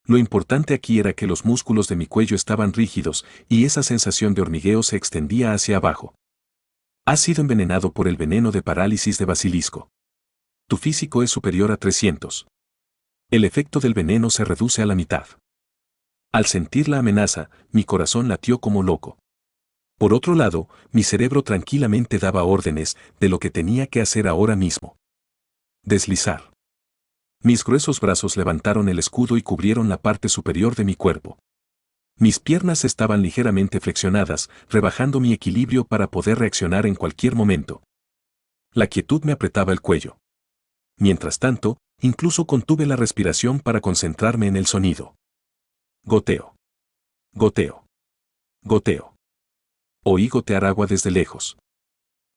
Lo importante aquí era que los músculos de mi cuello estaban rígidos y esa sensación de hormigueo se extendía hacia abajo. Has sido envenenado por el veneno de parálisis de basilisco. Tu físico es superior a 300. El efecto del veneno se reduce a la mitad. Al sentir la amenaza, mi corazón latió como loco. Por otro lado, mi cerebro tranquilamente daba órdenes de lo que tenía que hacer ahora mismo. Deslizar. Mis gruesos brazos levantaron el escudo y cubrieron la parte superior de mi cuerpo. Mis piernas estaban ligeramente flexionadas, rebajando mi equilibrio para poder reaccionar en cualquier momento. La quietud me apretaba el cuello. Mientras tanto, incluso contuve la respiración para concentrarme en el sonido. Goteo. Goteo. goteo. Oí gotear agua desde lejos.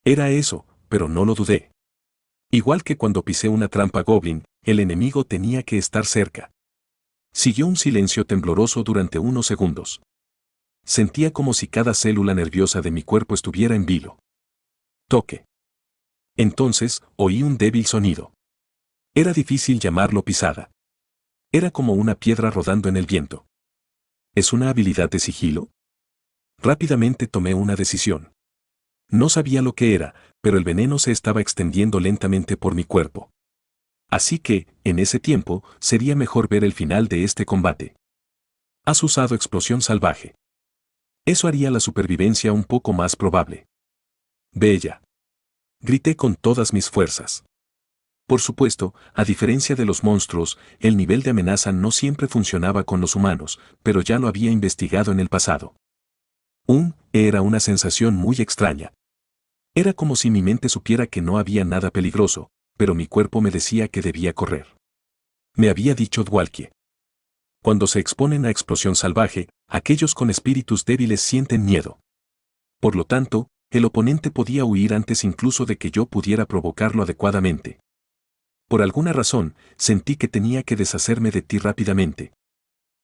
Era eso, pero no lo dudé. Igual que cuando pisé una trampa goblin, el enemigo tenía que estar cerca. Siguió un silencio tembloroso durante unos segundos. Sentía como si cada célula nerviosa de mi cuerpo estuviera en vilo. Toque. Entonces, oí un débil sonido. Era difícil llamarlo pisada. Era como una piedra rodando en el viento. ¿Es una habilidad de sigilo? Rápidamente tomé una decisión. No sabía lo que era, pero el veneno se estaba extendiendo lentamente por mi cuerpo. Así que, en ese tiempo, sería mejor ver el final de este combate. Has usado explosión salvaje. Eso haría la supervivencia un poco más probable. Bella. Grité con todas mis fuerzas. Por supuesto, a diferencia de los monstruos, el nivel de amenaza no siempre funcionaba con los humanos, pero ya lo había investigado en el pasado. Era una sensación muy extraña. Era como si mi mente supiera que no había nada peligroso, pero mi cuerpo me decía que debía correr. Me había dicho Dwalkie. Cuando se exponen a explosión salvaje, aquellos con espíritus débiles sienten miedo. Por lo tanto, el oponente podía huir antes incluso de que yo pudiera provocarlo adecuadamente. Por alguna razón, sentí que tenía que deshacerme de ti rápidamente.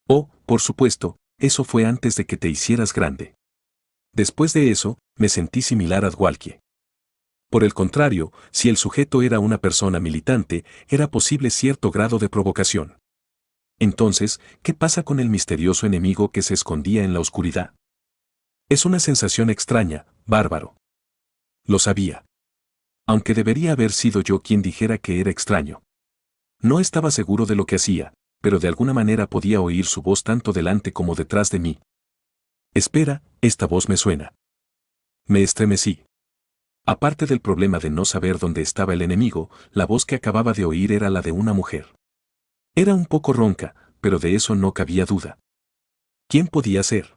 Oh, por supuesto, eso fue antes de que te hicieras grande. Después de eso, me sentí similar a Dwalkie. Por el contrario, si el sujeto era una persona militante, era posible cierto grado de provocación. Entonces, ¿qué pasa con el misterioso enemigo que se escondía en la oscuridad? Es una sensación extraña, bárbaro. Lo sabía. Aunque debería haber sido yo quien dijera que era extraño. No estaba seguro de lo que hacía, pero de alguna manera podía oír su voz tanto delante como detrás de mí. Espera, esta voz me suena. Me estremecí. Aparte del problema de no saber dónde estaba el enemigo, la voz que acababa de oír era la de una mujer. Era un poco ronca, pero de eso no cabía duda. ¿Quién podía ser?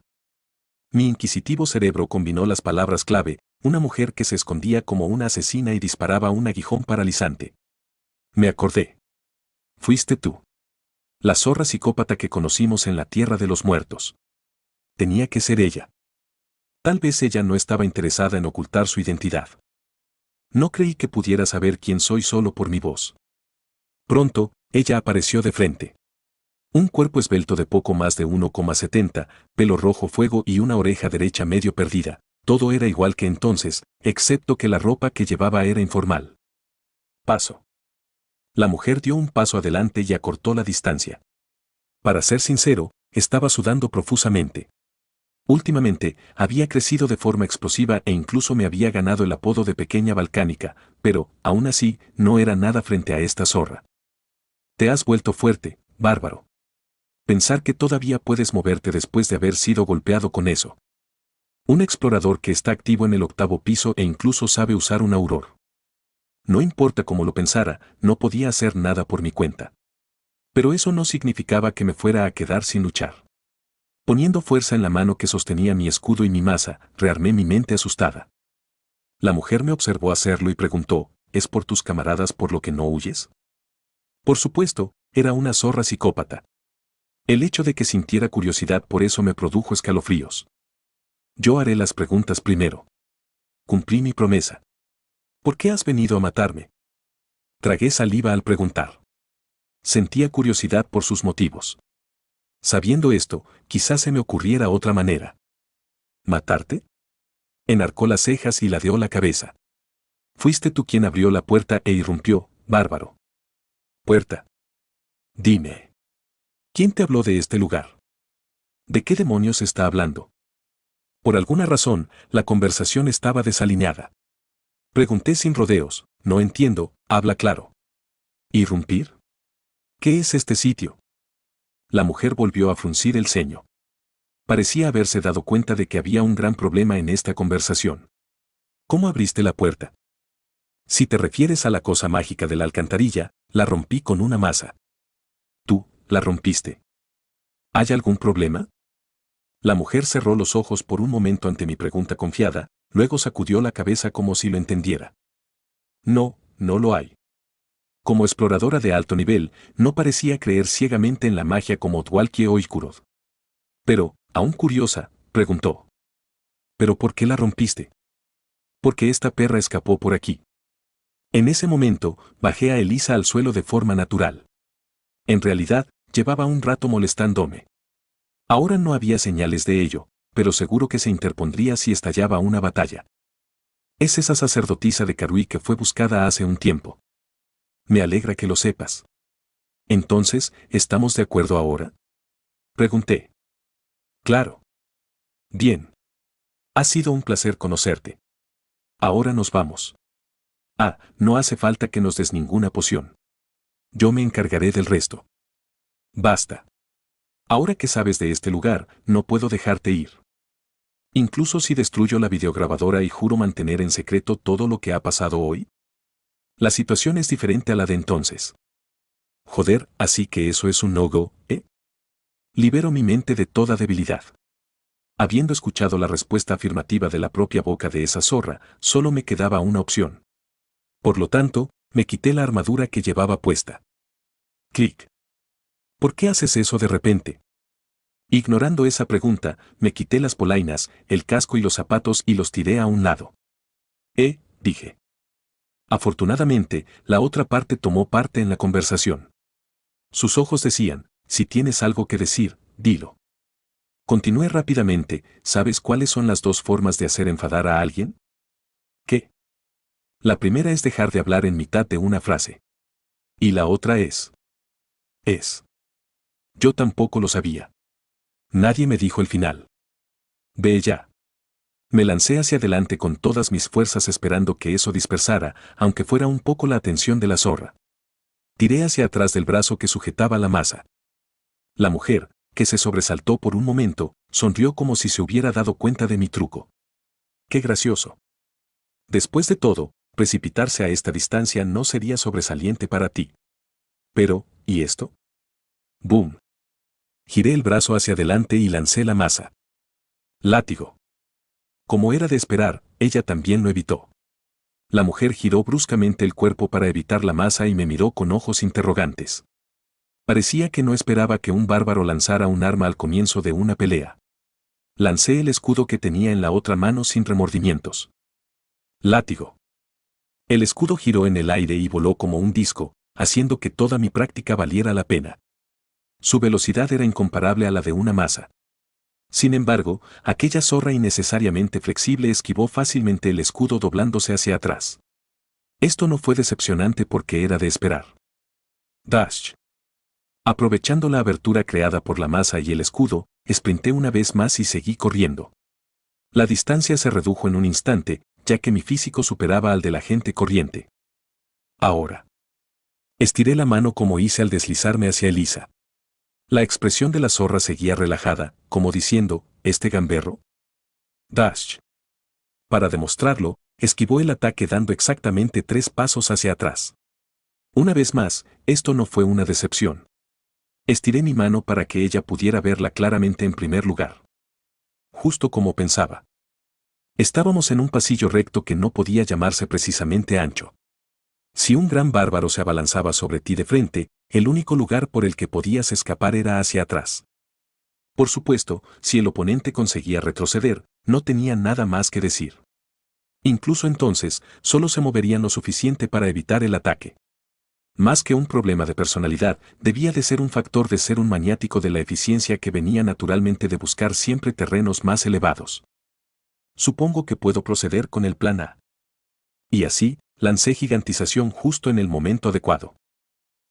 Mi inquisitivo cerebro combinó las palabras clave, una mujer que se escondía como una asesina y disparaba un aguijón paralizante. Me acordé. Fuiste tú. La zorra psicópata que conocimos en la Tierra de los Muertos. Tenía que ser ella. Tal vez ella no estaba interesada en ocultar su identidad. No creí que pudiera saber quién soy solo por mi voz. Pronto, ella apareció de frente. Un cuerpo esbelto de poco más de 1,70, pelo rojo fuego y una oreja derecha medio perdida. Todo era igual que entonces, excepto que la ropa que llevaba era informal. Paso. La mujer dio un paso adelante y acortó la distancia. Para ser sincero, estaba sudando profusamente. Últimamente, había crecido de forma explosiva e incluso me había ganado el apodo de pequeña volcánica, pero, aún así, no era nada frente a esta zorra. Te has vuelto fuerte, bárbaro. Pensar que todavía puedes moverte después de haber sido golpeado con eso. Un explorador que está activo en el 8º piso e incluso sabe usar un auror. No importa cómo lo pensara, no podía hacer nada por mi cuenta. Pero eso no significaba que me fuera a quedar sin luchar. Poniendo fuerza en la mano que sostenía mi escudo y mi maza, rearmé mi mente asustada. La mujer me observó hacerlo y preguntó, ¿es por tus camaradas por lo que no huyes? Por supuesto, era una zorra psicópata. El hecho de que sintiera curiosidad por eso me produjo escalofríos. Yo haré las preguntas primero. Cumplí mi promesa. ¿Por qué has venido a matarme? Tragué saliva al preguntar. Sentía curiosidad por sus motivos. Sabiendo esto, quizás se me ocurriera otra manera. ¿Matarte? Enarcó las cejas y ladeó la cabeza. Fuiste tú quien abrió la puerta e irrumpió, bárbaro. Puerta. Dime. ¿Quién te habló de este lugar? ¿De qué demonios está hablando? Por alguna razón, la conversación estaba desalineada. Pregunté sin rodeos, no entiendo, habla claro. ¿Irrumpir? ¿Qué es este sitio? La mujer volvió a fruncir el ceño. Parecía haberse dado cuenta de que había un gran problema en esta conversación. ¿Cómo abriste la puerta? Si te refieres a la cosa mágica de la alcantarilla, la rompí con una maza. Tú, la rompiste. ¿Hay algún problema? La mujer cerró los ojos por un momento ante mi pregunta confiada, luego sacudió la cabeza como si lo entendiera. No, no lo hay. Como exploradora de alto nivel, no parecía creer ciegamente en la magia como Dwalkie o Ikurod. Pero, aún curiosa, preguntó. ¿Pero por qué la rompiste? Porque esta perra escapó por aquí. En ese momento, bajé a Elisa al suelo de forma natural. En realidad, llevaba un rato molestándome. Ahora no había señales de ello, pero seguro que se interpondría si estallaba una batalla. Es esa sacerdotisa de Karui que fue buscada hace un tiempo. Me alegra que lo sepas. Entonces, ¿estamos de acuerdo ahora? Pregunté. Claro. Bien. Ha sido un placer conocerte. Ahora nos vamos. Ah, no hace falta que nos des ninguna poción. Yo me encargaré del resto. Basta. Ahora que sabes de este lugar, no puedo dejarte ir. Incluso si destruyo la videograbadora y juro mantener en secreto todo lo que ha pasado hoy. La situación es diferente a la de entonces. Joder, así que eso es un no-go, ¿eh? Libero mi mente de toda debilidad. Habiendo escuchado la respuesta afirmativa de la propia boca de esa zorra, solo me quedaba una opción. Por lo tanto, me quité la armadura que llevaba puesta. Clic. ¿Por qué haces eso de repente? Ignorando esa pregunta, me quité las polainas, el casco y los zapatos y los tiré a un lado. Dije. Afortunadamente, la otra parte tomó parte en la conversación. Sus ojos decían, si tienes algo que decir, dilo. Continué rápidamente, ¿sabes cuáles son las dos formas de hacer enfadar a alguien? ¿Qué? La primera es dejar de hablar en mitad de una frase. Y la otra es. Yo tampoco lo sabía. Nadie me dijo el final. Ve ya. Me lancé hacia adelante con todas mis fuerzas esperando que eso dispersara, aunque fuera un poco la atención de la zorra. Tiré hacia atrás del brazo que sujetaba la masa. La mujer, que se sobresaltó por un momento, sonrió como si se hubiera dado cuenta de mi truco. ¡Qué gracioso! Después de todo, precipitarse a esta distancia no sería sobresaliente para ti. Pero, ¿y esto? ¡Boom! Giré el brazo hacia adelante y lancé la masa. Látigo. Como era de esperar, ella también lo evitó. La mujer giró bruscamente el cuerpo para evitar la masa y me miró con ojos interrogantes. Parecía que no esperaba que un bárbaro lanzara un arma al comienzo de una pelea. Lancé el escudo que tenía en la otra mano sin remordimientos. Látigo. El escudo giró en el aire y voló como un disco, haciendo que toda mi práctica valiera la pena. Su velocidad era incomparable a la de una masa. Sin embargo, aquella zorra innecesariamente flexible esquivó fácilmente el escudo doblándose hacia atrás. Esto no fue decepcionante porque era de esperar. Dash. Aprovechando la abertura creada por la masa y el escudo, sprinté una vez más y seguí corriendo. La distancia se redujo en un instante, ya que mi físico superaba al de la gente corriente. Ahora. Estiré la mano como hice al deslizarme hacia Elisa. La expresión de la zorra seguía relajada, como diciendo, ¿este gamberro? Dash. Para demostrarlo, esquivó el ataque dando exactamente 3 pasos hacia atrás. Una vez más, esto no fue una decepción. Estiré mi mano para que ella pudiera verla claramente en primer lugar. Justo como pensaba. Estábamos en un pasillo recto que no podía llamarse precisamente ancho. Si un gran bárbaro se abalanzaba sobre ti de frente, el único lugar por el que podías escapar era hacia atrás. Por supuesto, si el oponente conseguía retroceder, no tenía nada más que decir. Incluso entonces, solo se moverían lo suficiente para evitar el ataque. Más que un problema de personalidad, debía de ser un factor de ser un maniático de la eficiencia que venía naturalmente de buscar siempre terrenos más elevados. Supongo que puedo proceder con el plan A. Y así, lancé gigantización justo en el momento adecuado.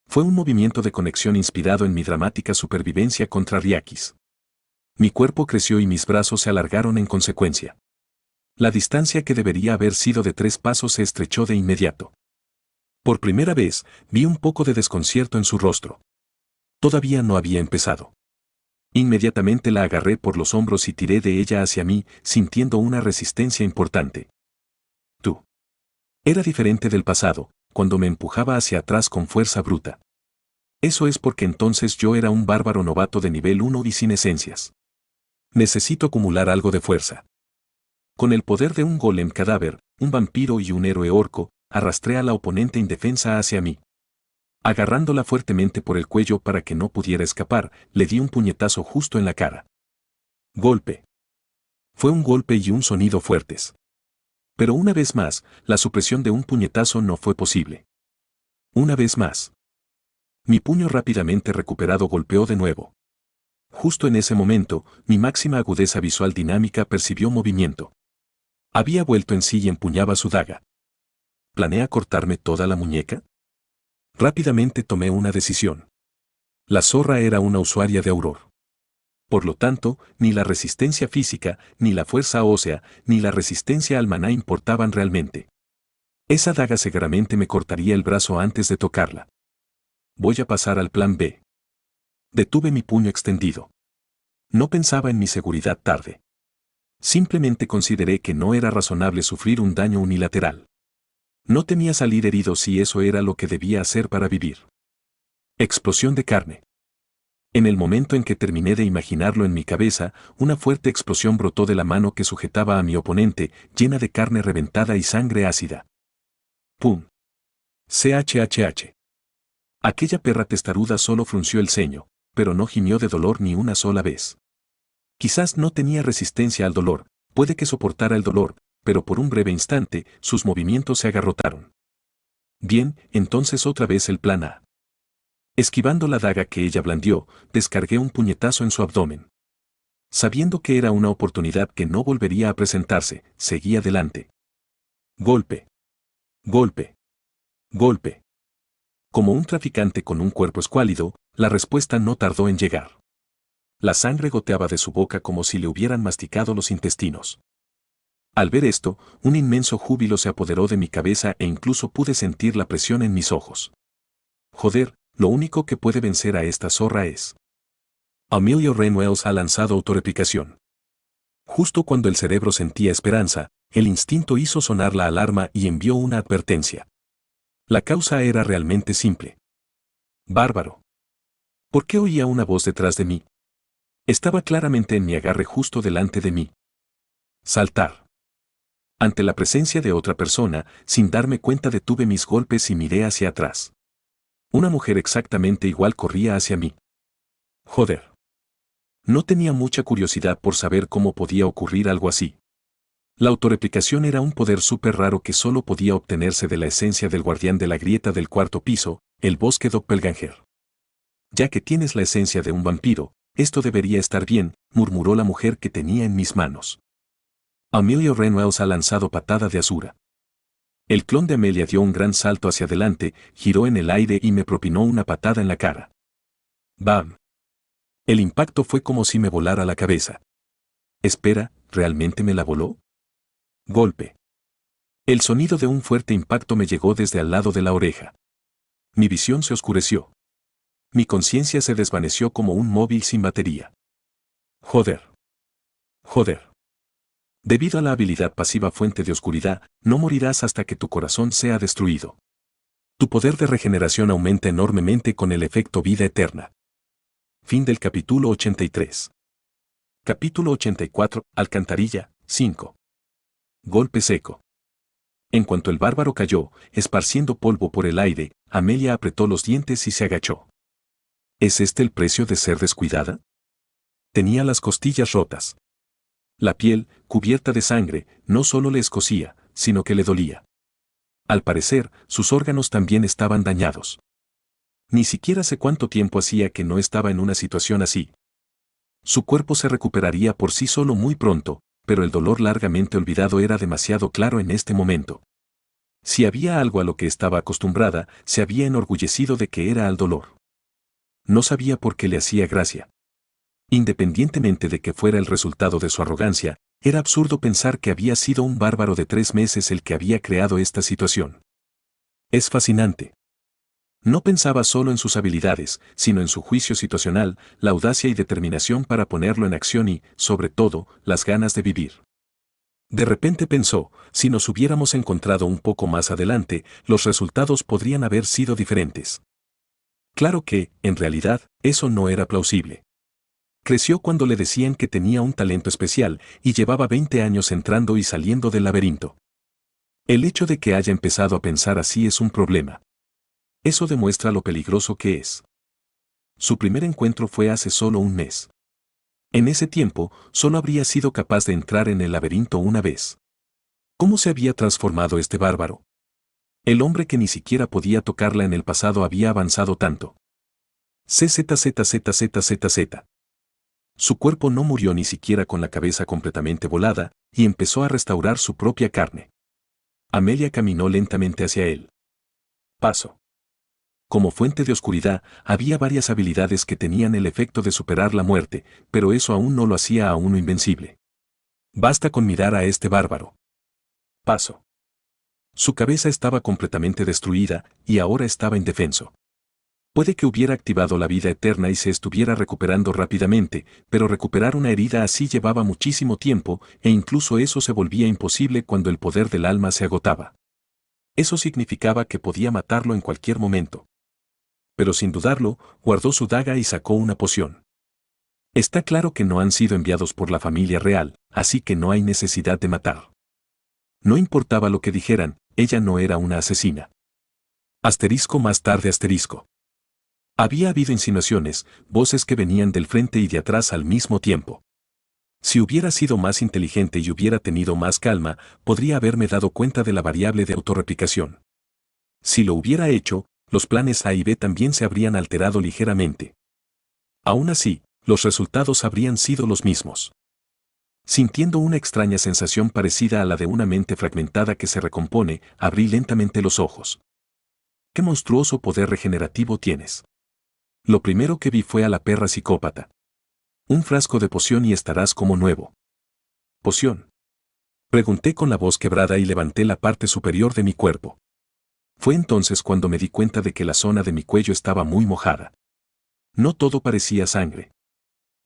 Fue un movimiento de conexión inspirado en mi dramática supervivencia contra Riakis. Mi cuerpo creció y mis brazos se alargaron en consecuencia. La distancia que debería haber sido de 3 pasos se estrechó de inmediato. Por primera vez, vi un poco de desconcierto en su rostro. Todavía no había empezado. Inmediatamente la agarré por los hombros y tiré de ella hacia mí, sintiendo una resistencia importante. Tú. Era diferente del pasado, cuando me empujaba hacia atrás con fuerza bruta. Eso es porque entonces yo era un bárbaro novato de nivel 1 y sin esencias. Necesito acumular algo de fuerza. Con el poder de un golem cadáver, un vampiro y un héroe orco, arrastré a la oponente indefensa hacia mí. Agarrándola fuertemente por el cuello para que no pudiera escapar, le di un puñetazo justo en la cara. Golpe. Fue un golpe y un sonido fuertes. Pero una vez más, la supresión de un puñetazo no fue posible. Una vez más. Mi puño rápidamente recuperado golpeó de nuevo. Justo en ese momento, mi máxima agudeza visual dinámica percibió movimiento. Había vuelto en sí y empuñaba su daga. ¿Planea cortarme toda la muñeca? Rápidamente tomé una decisión. La zorra era una usuaria de Auror. Por lo tanto, ni la resistencia física, ni la fuerza ósea, ni la resistencia al maná importaban realmente. Esa daga seguramente me cortaría el brazo antes de tocarla. Voy a pasar al plan B. Detuve mi puño extendido. No pensaba en mi seguridad tarde. Simplemente consideré que no era razonable sufrir un daño unilateral. No temía salir herido si eso era lo que debía hacer para vivir. Explosión de carne. En el momento en que terminé de imaginarlo en mi cabeza, una fuerte explosión brotó de la mano que sujetaba a mi oponente, llena de carne reventada y sangre ácida. ¡Pum! CHHH. Aquella perra testaruda solo frunció el ceño, pero no gimió de dolor ni una sola vez. Quizás no tenía resistencia al dolor, puede que soportara el dolor, pero por un breve instante, sus movimientos se agarrotaron. Bien, entonces otra vez el plan A. Esquivando la daga que ella blandió, descargué un puñetazo en su abdomen. Sabiendo que era una oportunidad que no volvería a presentarse, seguí adelante. Golpe. Golpe. Golpe. Como un traficante con un cuerpo escuálido, la respuesta no tardó en llegar. La sangre goteaba de su boca como si le hubieran masticado los intestinos. Al ver esto, un inmenso júbilo se apoderó de mi cabeza e incluso pude sentir la presión en mis ojos. Joder, lo único que puede vencer a esta zorra es. Emilio Reynolds ha lanzado autorreplicación. Justo cuando el cerebro sentía esperanza, el instinto hizo sonar la alarma y envió una advertencia. La causa era realmente simple. Bárbaro. ¿Por qué oía una voz detrás de mí? Estaba claramente en mi agarre justo delante de mí. Saltar. Ante la presencia de otra persona, sin darme cuenta detuve mis golpes y miré hacia atrás. Una mujer exactamente igual corría hacia mí. Joder. No tenía mucha curiosidad por saber cómo podía ocurrir algo así. La autorreplicación era un poder súper raro que solo podía obtenerse de la esencia del guardián de la grieta del cuarto piso, el bosque doppelganger. Ya que tienes la esencia de un vampiro, esto debería estar bien, murmuró la mujer que tenía en mis manos. Emilio Reynolds ha lanzado patada de Asura. El clon de Amelia dio un gran salto hacia adelante, giró en el aire y me propinó una patada en la cara. ¡Bam! El impacto fue como si me volara la cabeza. Espera, ¿realmente me la voló? Golpe. El sonido de un fuerte impacto me llegó desde al lado de la oreja. Mi visión se oscureció. Mi conciencia se desvaneció como un móvil sin batería. Joder. Joder. Debido a la habilidad pasiva fuente de oscuridad, no morirás hasta que tu corazón sea destruido. Tu poder de regeneración aumenta enormemente con el efecto vida eterna. Fin del capítulo 83. Capítulo 84, Alcantarilla, 5. Golpe seco. En cuanto el bárbaro cayó, esparciendo polvo por el aire, Amelia apretó los dientes y se agachó. ¿Es este el precio de ser descuidada? Tenía las costillas rotas. La piel, cubierta de sangre, no solo le escocía, sino que le dolía. Al parecer, sus órganos también estaban dañados. Ni siquiera sé cuánto tiempo hacía que no estaba en una situación así. Su cuerpo se recuperaría por sí solo muy pronto, pero el dolor largamente olvidado era demasiado claro en este momento. Si había algo a lo que estaba acostumbrada, se había enorgullecido de que era al dolor. No sabía por qué le hacía gracia. Independientemente de que fuera el resultado de su arrogancia, era absurdo pensar que había sido un bárbaro de 3 meses el que había creado esta situación. Es fascinante. No pensaba solo en sus habilidades, sino en su juicio situacional, la audacia y determinación para ponerlo en acción y, sobre todo, las ganas de vivir. De repente pensó, si nos hubiéramos encontrado un poco más adelante, los resultados podrían haber sido diferentes. Claro que, en realidad, eso no era plausible. Creció cuando le decían que tenía un talento especial y llevaba 20 años entrando y saliendo del laberinto. El hecho de que haya empezado a pensar así es un problema. Eso demuestra lo peligroso que es. Su primer encuentro fue hace solo un mes. En ese tiempo, solo habría sido capaz de entrar en el laberinto una vez. ¿Cómo se había transformado este bárbaro? El hombre que ni siquiera podía tocarla en el pasado había avanzado tanto. ZZZZZZ. Su cuerpo no murió ni siquiera con la cabeza completamente volada, y empezó a restaurar su propia carne. Amelia caminó lentamente hacia él. Paso. Como fuente de oscuridad, había varias habilidades que tenían el efecto de superar la muerte, pero eso aún no lo hacía a uno invencible. Basta con mirar a este bárbaro. Paso. Su cabeza estaba completamente destruida, y ahora estaba indefenso. Puede que hubiera activado la vida eterna y se estuviera recuperando rápidamente, pero recuperar una herida así llevaba muchísimo tiempo, e incluso eso se volvía imposible cuando el poder del alma se agotaba. Eso significaba que podía matarlo en cualquier momento. Pero sin dudarlo, guardó su daga y sacó una poción. Está claro que no han sido enviados por la familia real, así que no hay necesidad de matar. No importaba lo que dijeran, ella no era una asesina. Asterisco más tarde asterisco. Había habido insinuaciones, voces que venían del frente y de atrás al mismo tiempo. Si hubiera sido más inteligente y hubiera tenido más calma, podría haberme dado cuenta de la variable de autorreplicación. Si lo hubiera hecho, los planes A y B también se habrían alterado ligeramente. Aún así, los resultados habrían sido los mismos. Sintiendo una extraña sensación parecida a la de una mente fragmentada que se recompone, abrí lentamente los ojos. ¿Qué monstruoso poder regenerativo tienes? Lo primero que vi fue a la perra psicópata. Un frasco de poción y estarás como nuevo. ¿Poción? Pregunté con la voz quebrada y levanté la parte superior de mi cuerpo. Fue entonces cuando me di cuenta de que la zona de mi cuello estaba muy mojada. No todo parecía sangre.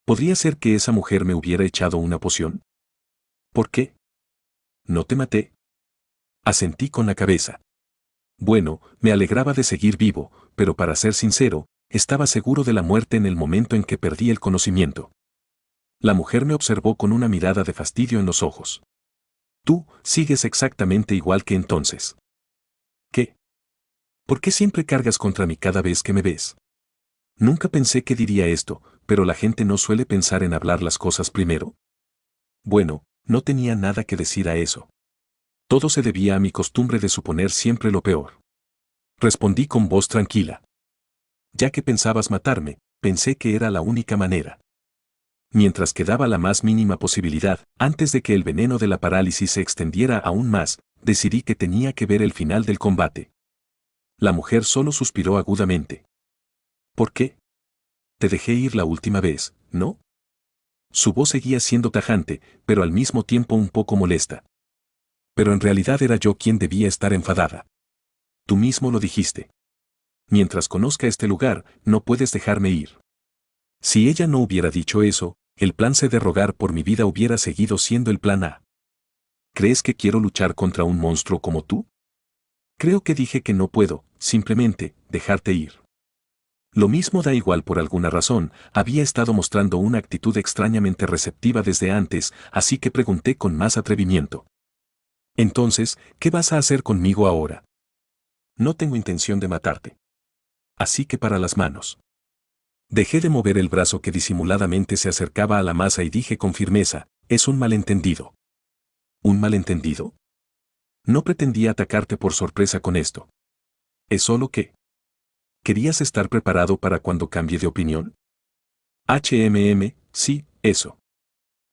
¿Podría ser que esa mujer me hubiera echado una poción? ¿Por qué? No te maté. Asentí con la cabeza. Bueno, me alegraba de seguir vivo, pero para ser sincero, estaba seguro de la muerte en el momento en que perdí el conocimiento. La mujer me observó con una mirada de fastidio en los ojos. Tú sigues exactamente igual que entonces. ¿Qué? ¿Por qué siempre cargas contra mí cada vez que me ves? Nunca pensé que diría esto, pero la gente no suele pensar en hablar las cosas primero. Bueno, no tenía nada que decir a eso. Todo se debía a mi costumbre de suponer siempre lo peor. Respondí con voz tranquila. Ya que pensabas matarme, pensé que era la única manera. Mientras quedaba la más mínima posibilidad, antes de que el veneno de la parálisis se extendiera aún más, decidí que tenía que ver el final del combate. La mujer solo suspiró agudamente. ¿Por qué? Te dejé ir la última vez, ¿no? Su voz seguía siendo tajante, pero al mismo tiempo un poco molesta. Pero en realidad era yo quien debía estar enfadada. Tú mismo lo dijiste. Mientras conozca este lugar, no puedes dejarme ir. Si ella no hubiera dicho eso, el plan C de rogar por mi vida hubiera seguido siendo el plan A. ¿Crees que quiero luchar contra un monstruo como tú? Creo que dije que no puedo, simplemente, dejarte ir. Lo mismo da igual por alguna razón, había estado mostrando una actitud extrañamente receptiva desde antes, así que pregunté con más atrevimiento. Entonces, ¿qué vas a hacer conmigo ahora? No tengo intención de matarte. Así que para las manos. Dejé de mover el brazo que disimuladamente se acercaba a la masa y dije con firmeza, es un malentendido. ¿Un malentendido? No pretendía atacarte por sorpresa con esto. Es solo que... ¿Querías estar preparado para cuando cambie de opinión? Sí, eso.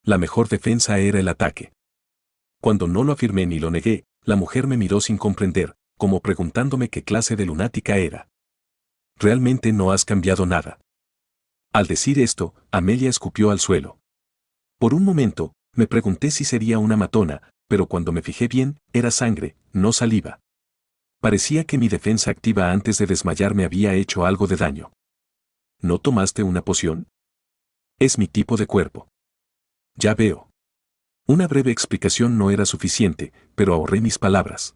La mejor defensa era el ataque. Cuando no lo afirmé ni lo negué, la mujer me miró sin comprender, como preguntándome qué clase de lunática era. Realmente no has cambiado nada. Al decir esto, Amelia escupió al suelo. Por un momento, me pregunté si sería una matona, pero cuando me fijé bien, era sangre, no saliva. Parecía que mi defensa activa antes de desmayarme había hecho algo de daño. ¿No tomaste una poción? Es mi tipo de cuerpo. Ya veo. Una breve explicación no era suficiente, pero ahorré mis palabras.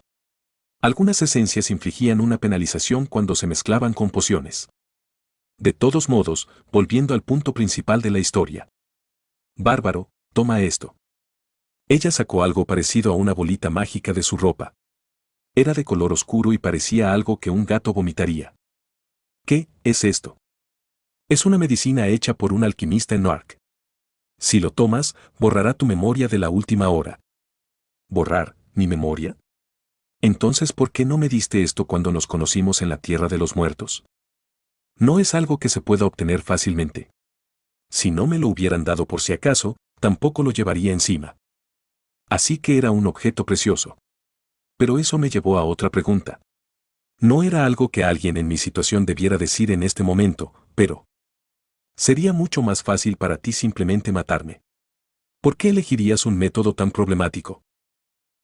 Algunas esencias infligían una penalización cuando se mezclaban con pociones. De todos modos, volviendo al punto principal de la historia. Bárbaro, toma esto. Ella sacó algo parecido a una bolita mágica de su ropa. Era de color oscuro y parecía algo que un gato vomitaría. ¿Qué es esto? Es una medicina hecha por un alquimista en Newark. Si lo tomas, borrará tu memoria de la última hora. ¿Borrar mi memoria? Entonces, ¿por qué no me diste esto cuando nos conocimos en la tierra de los muertos? No es algo que se pueda obtener fácilmente. Si no me lo hubieran dado por si acaso, tampoco lo llevaría encima. Así que era un objeto precioso. Pero eso me llevó a otra pregunta. No era algo que alguien en mi situación debiera decir en este momento, pero sería mucho más fácil para ti simplemente matarme. ¿Por qué elegirías un método tan problemático?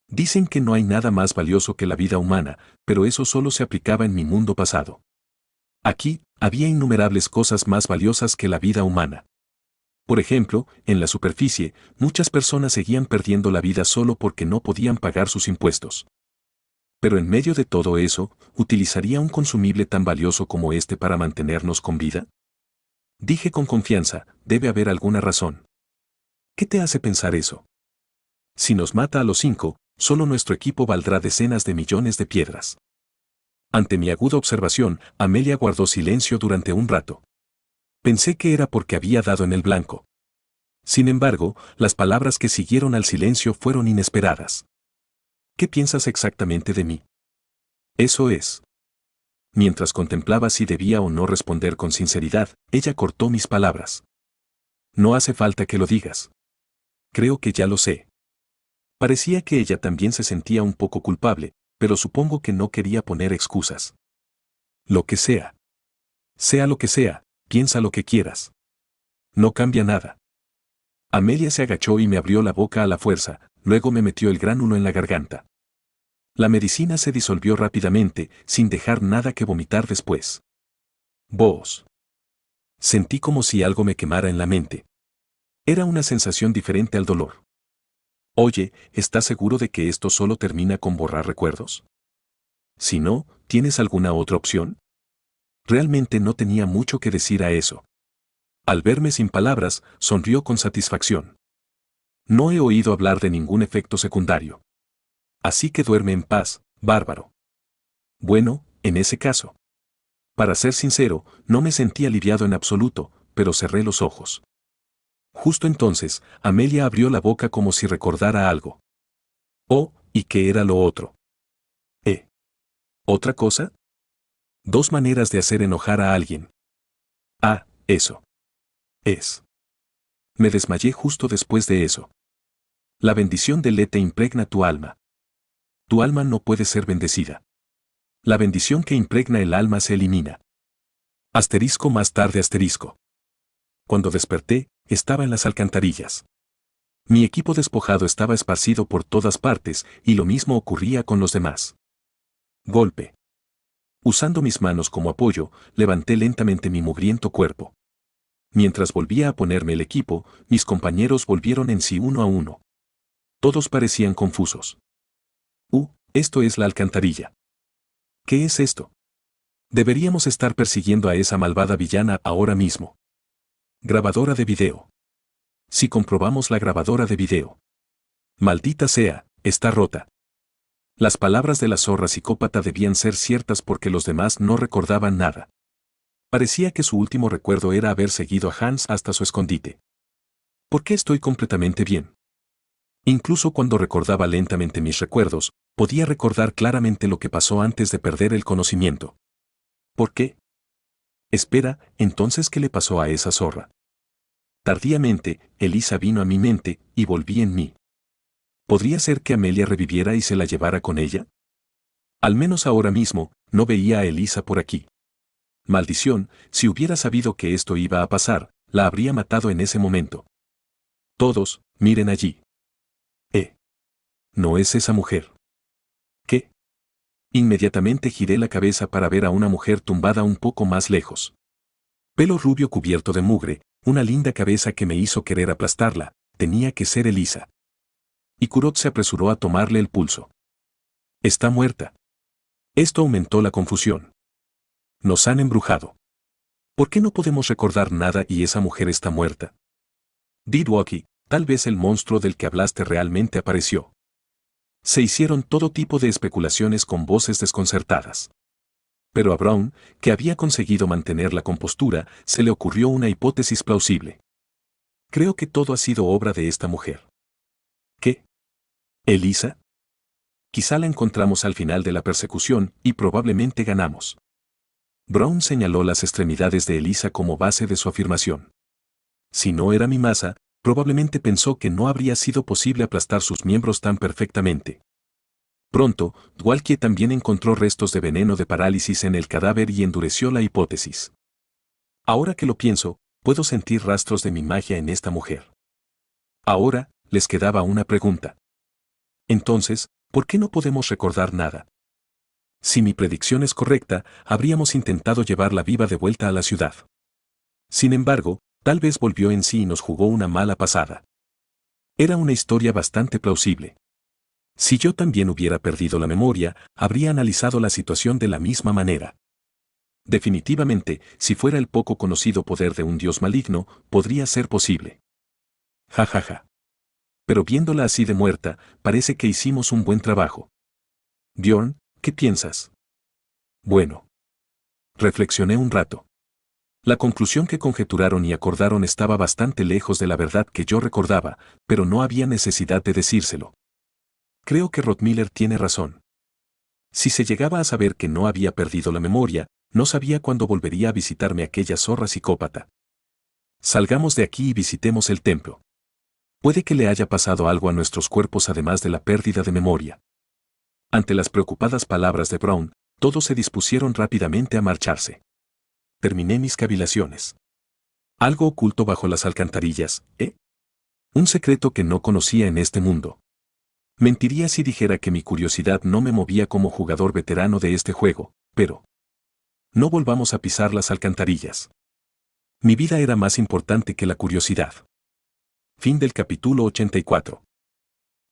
Dicen que no hay nada más valioso que la vida humana, pero eso solo se aplicaba en mi mundo pasado. Aquí, había innumerables cosas más valiosas que la vida humana. Por ejemplo, en la superficie, muchas personas seguían perdiendo la vida solo porque no podían pagar sus impuestos. Pero en medio de todo eso, ¿utilizaría un consumible tan valioso como este para mantenernos con vida? Dije con confianza, debe haber alguna razón. ¿Qué te hace pensar eso? Si nos mata a los 5, solo nuestro equipo valdrá decenas de millones de piedras. Ante mi aguda observación, Amelia guardó silencio durante un rato. Pensé que era porque había dado en el blanco. Sin embargo, las palabras que siguieron al silencio fueron inesperadas. ¿Qué piensas exactamente de mí? Eso es. Mientras contemplaba si debía o no responder con sinceridad, ella cortó mis palabras. No hace falta que lo digas. Creo que ya lo sé. Parecía que ella también se sentía un poco culpable, pero supongo que no quería poner excusas. Lo que sea. Sea lo que sea, piensa lo que quieras. No cambia nada. Amelia se agachó y me abrió la boca a la fuerza, luego me metió el gránulo en la garganta. La medicina se disolvió rápidamente, sin dejar nada que vomitar después. Vos. Sentí como si algo me quemara en la mente. Era una sensación diferente al dolor. Oye, ¿estás seguro de que esto solo termina con borrar recuerdos? Si no, ¿tienes alguna otra opción? Realmente no tenía mucho que decir a eso. Al verme sin palabras, sonrió con satisfacción. No he oído hablar de ningún efecto secundario. Así que duerme en paz, bárbaro. Bueno, en ese caso. Para ser sincero, no me sentí aliviado en absoluto, pero cerré los ojos. Justo entonces, Amelia abrió la boca como si recordara algo. Oh, ¿y qué era lo otro? ¿Otra cosa? Dos maneras de hacer enojar a alguien. Ah, eso. Es. Me desmayé justo después de eso. La bendición de Le te impregna tu alma. Tu alma no puede ser bendecida. La bendición que impregna el alma se elimina. Asterisco más tarde asterisco. Cuando desperté, estaba en las alcantarillas. Mi equipo despojado estaba esparcido por todas partes, y lo mismo ocurría con los demás. Golpe. Usando mis manos como apoyo, levanté lentamente mi mugriento cuerpo. Mientras volvía a ponerme el equipo, mis compañeros volvieron en sí uno a uno. Todos parecían confusos. Esto es la alcantarilla. ¿Qué es esto? Deberíamos estar persiguiendo a esa malvada villana ahora mismo. Grabadora de video. Si comprobamos la grabadora de video. Maldita sea, está rota. Las palabras de la zorra psicópata debían ser ciertas porque los demás no recordaban nada. Parecía que su último recuerdo era haber seguido a Hans hasta su escondite. ¿Por qué estoy completamente bien? Incluso cuando recordaba lentamente mis recuerdos, podía recordar claramente lo que pasó antes de perder el conocimiento. ¿Por qué? Espera, entonces, ¿qué le pasó a esa zorra? Tardíamente, Elisa vino a mi mente y volví en mí. ¿Podría ser que Amelia reviviera y se la llevara con ella? Al menos ahora mismo, no veía a Elisa por aquí. Maldición, si hubiera sabido que esto iba a pasar, la habría matado en ese momento. Todos, miren allí. ¿No es esa mujer? ¿Qué? Inmediatamente giré la cabeza para ver a una mujer tumbada un poco más lejos. Pelo rubio cubierto de mugre, una linda cabeza que me hizo querer aplastarla, tenía que ser Elisa. Y Kurot se apresuró a tomarle el pulso. Está muerta. Esto aumentó la confusión. Nos han embrujado. ¿Por qué no podemos recordar nada y esa mujer está muerta? Didwaki, tal vez el monstruo del que hablaste realmente apareció. Se hicieron todo tipo de especulaciones con voces desconcertadas. Pero a Brown, que había conseguido mantener la compostura, se le ocurrió una hipótesis plausible. Creo que todo ha sido obra de esta mujer. ¿Qué? ¿Elisa? Quizá la encontramos al final de la persecución y probablemente ganamos. Brown señaló las extremidades de Elisa como base de su afirmación. Si no era mi masa, probablemente pensó que no habría sido posible aplastar sus miembros tan perfectamente. Pronto, Dwalkie también encontró restos de veneno de parálisis en el cadáver y endureció la hipótesis. Ahora que lo pienso, puedo sentir rastros de mi magia en esta mujer. Ahora, les quedaba una pregunta. Entonces, ¿por qué no podemos recordar nada? Si mi predicción es correcta, habríamos intentado llevarla viva de vuelta a la ciudad. Sin embargo, tal vez volvió en sí y nos jugó una mala pasada. Era una historia bastante plausible. Si yo también hubiera perdido la memoria, habría analizado la situación de la misma manera. Definitivamente, si fuera el poco conocido poder de un dios maligno, podría ser posible. Ja ja ja. Pero viéndola así de muerta, parece que hicimos un buen trabajo. Bjorn, ¿qué piensas? Bueno. Reflexioné un rato. La conclusión que conjeturaron y acordaron estaba bastante lejos de la verdad que yo recordaba, pero no había necesidad de decírselo. Creo que Rothmiller tiene razón. Si se llegaba a saber que no había perdido la memoria, no sabía cuándo volvería a visitarme aquella zorra psicópata. Salgamos de aquí y visitemos el templo. Puede que le haya pasado algo a nuestros cuerpos además de la pérdida de memoria. Ante las preocupadas palabras de Brown, todos se dispusieron rápidamente a marcharse. Terminé mis cavilaciones. Algo oculto bajo las alcantarillas, ¿eh? Un secreto que no conocía en este mundo. Mentiría si dijera que mi curiosidad no me movía como jugador veterano de este juego, pero... No volvamos a pisar las alcantarillas. Mi vida era más importante que la curiosidad. Fin del capítulo 84.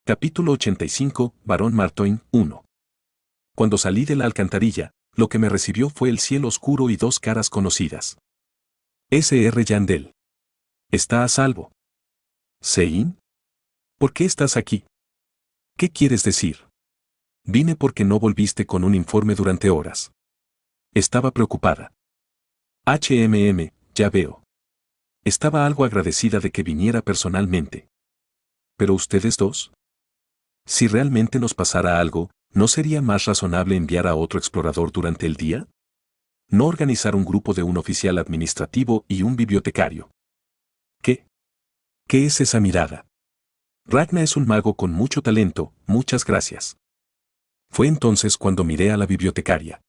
Capítulo 85, Barón Martoin, 1. Cuando salí de la alcantarilla, lo que me recibió fue el cielo oscuro y dos caras conocidas. S.R. Yandel. ¿Está a salvo? ¿Sein? ¿Por qué estás aquí? ¿Qué quieres decir? Vine porque no volviste con un informe durante horas. Estaba preocupada. Ya veo. Estaba algo agradecida de que viniera personalmente. ¿Pero ustedes dos? Si realmente nos pasara algo, ¿no sería más razonable enviar a otro explorador durante el día? ¿No organizar un grupo de un oficial administrativo y un bibliotecario? ¿Qué? ¿Qué es esa mirada? Ragna es un mago con mucho talento, muchas gracias. Fue entonces cuando miré a la bibliotecaria.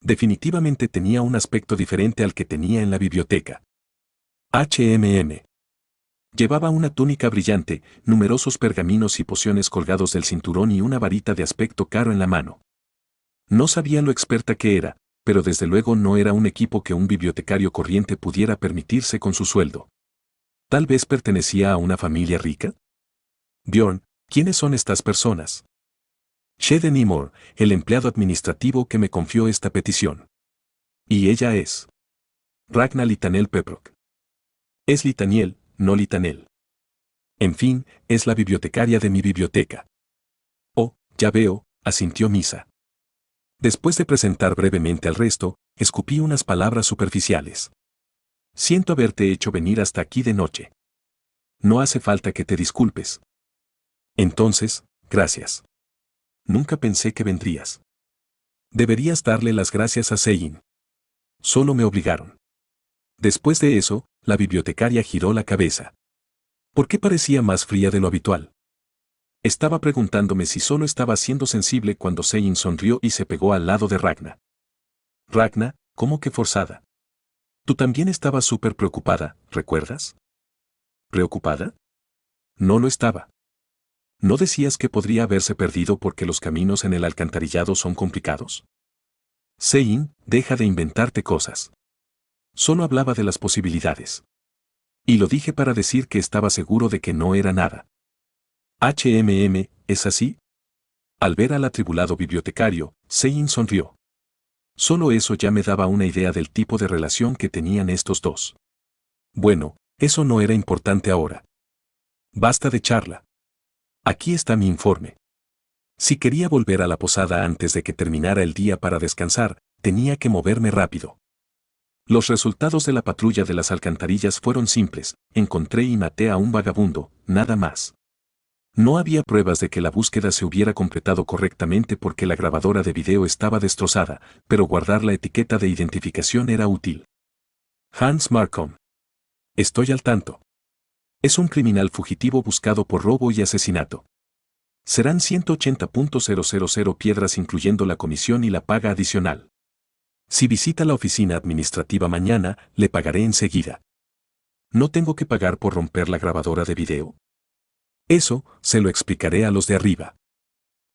Definitivamente tenía un aspecto diferente al que tenía en la biblioteca. Llevaba una túnica brillante, numerosos pergaminos y pociones colgados del cinturón y una varita de aspecto caro en la mano. No sabía lo experta que era, pero desde luego no era un equipo que un bibliotecario corriente pudiera permitirse con su sueldo. ¿Tal vez pertenecía a una familia rica? Bjorn, ¿quiénes son estas personas? Shede Nimor, el empleado administrativo que me confió esta petición. Y ella es Ragna Litanel Peprock. Es Litaniel, no Litanel. En fin, es la bibliotecaria de mi biblioteca. Oh, ya veo, asintió Misa. Después de presentar brevemente al resto, escupí unas palabras superficiales. Siento haberte hecho venir hasta aquí de noche. No hace falta que te disculpes. Entonces, gracias. Nunca pensé que vendrías. Deberías darle las gracias a Sein. Solo me obligaron. Después de eso, la bibliotecaria giró la cabeza. ¿Por qué parecía más fría de lo habitual? Estaba preguntándome si solo estaba siendo sensible cuando Sein sonrió y se pegó al lado de Ragna. Ragna, ¿cómo que forzada? Tú también estabas súper preocupada, ¿recuerdas? ¿Preocupada? No lo estaba. ¿No decías que podría haberse perdido porque los caminos en el alcantarillado son complicados? Sein, deja de inventarte cosas. Solo hablaba de las posibilidades. Y lo dije para decir que estaba seguro de que no era nada. ¿Es así? Al ver al atribulado bibliotecario, Sein sonrió. Solo eso ya me daba una idea del tipo de relación que tenían estos dos. Bueno, eso no era importante ahora. Basta de charla. Aquí está mi informe. Si quería volver a la posada antes de que terminara el día para descansar, tenía que moverme rápido. Los resultados de la patrulla de las alcantarillas fueron simples: encontré y maté a un vagabundo, nada más. No había pruebas de que la búsqueda se hubiera completado correctamente porque la grabadora de video estaba destrozada, pero guardar la etiqueta de identificación era útil. Hans Markham. Estoy al tanto. Es un criminal fugitivo buscado por robo y asesinato. Serán 180.000 piedras incluyendo la comisión y la paga adicional. Si visita la oficina administrativa mañana, le pagaré enseguida. ¿No tengo que pagar por romper la grabadora de video? Eso, se lo explicaré a los de arriba.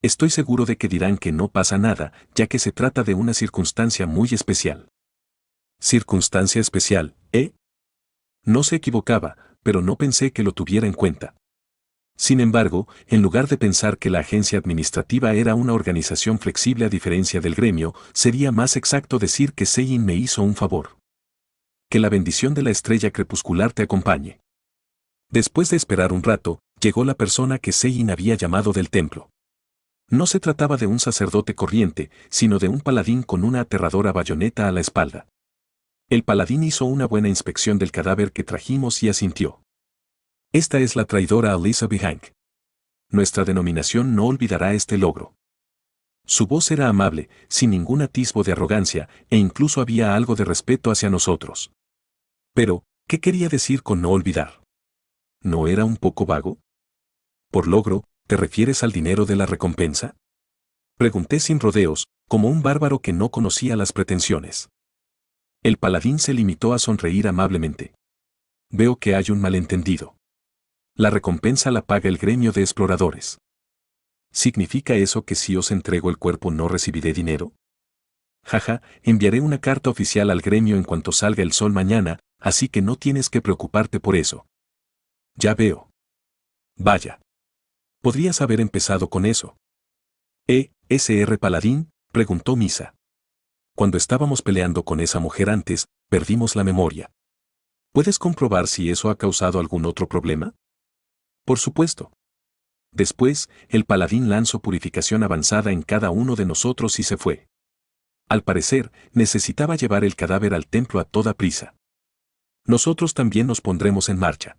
Estoy seguro de que dirán que no pasa nada, ya que se trata de una circunstancia muy especial. ¿Circunstancia especial, eh? No se equivocaba, pero no pensé que lo tuviera en cuenta. Sin embargo, en lugar de pensar que la agencia administrativa era una organización flexible a diferencia del gremio, sería más exacto decir que Sein me hizo un favor. Que la bendición de la estrella crepuscular te acompañe. Después de esperar un rato, llegó la persona que Sein había llamado del templo. No se trataba de un sacerdote corriente, sino de un paladín con una aterradora bayoneta a la espalda. El paladín hizo una buena inspección del cadáver que trajimos y asintió. Esta es la traidora Alyssa Behank. Nuestra denominación no olvidará este logro. Su voz era amable, sin ningún atisbo de arrogancia, e incluso había algo de respeto hacia nosotros. Pero, ¿qué quería decir con no olvidar? ¿No era un poco vago? Por logro, ¿te refieres al dinero de la recompensa? Pregunté sin rodeos, como un bárbaro que no conocía las pretensiones. El paladín se limitó a sonreír amablemente. Veo que hay un malentendido. La recompensa la paga el gremio de exploradores. ¿Significa eso que si os entrego el cuerpo no recibiré dinero? Jaja, enviaré una carta oficial al gremio en cuanto salga el sol mañana, así que no tienes que preocuparte por eso. Ya veo. Vaya. Podrías haber empezado con eso. ¿Sr. Paladín? Preguntó Misa. Cuando estábamos peleando con esa mujer antes, perdimos la memoria. ¿Puedes comprobar si eso ha causado algún otro problema? Por supuesto. Después, el paladín lanzó purificación avanzada en cada uno de nosotros y se fue. Al parecer, necesitaba llevar el cadáver al templo a toda prisa. Nosotros también nos pondremos en marcha.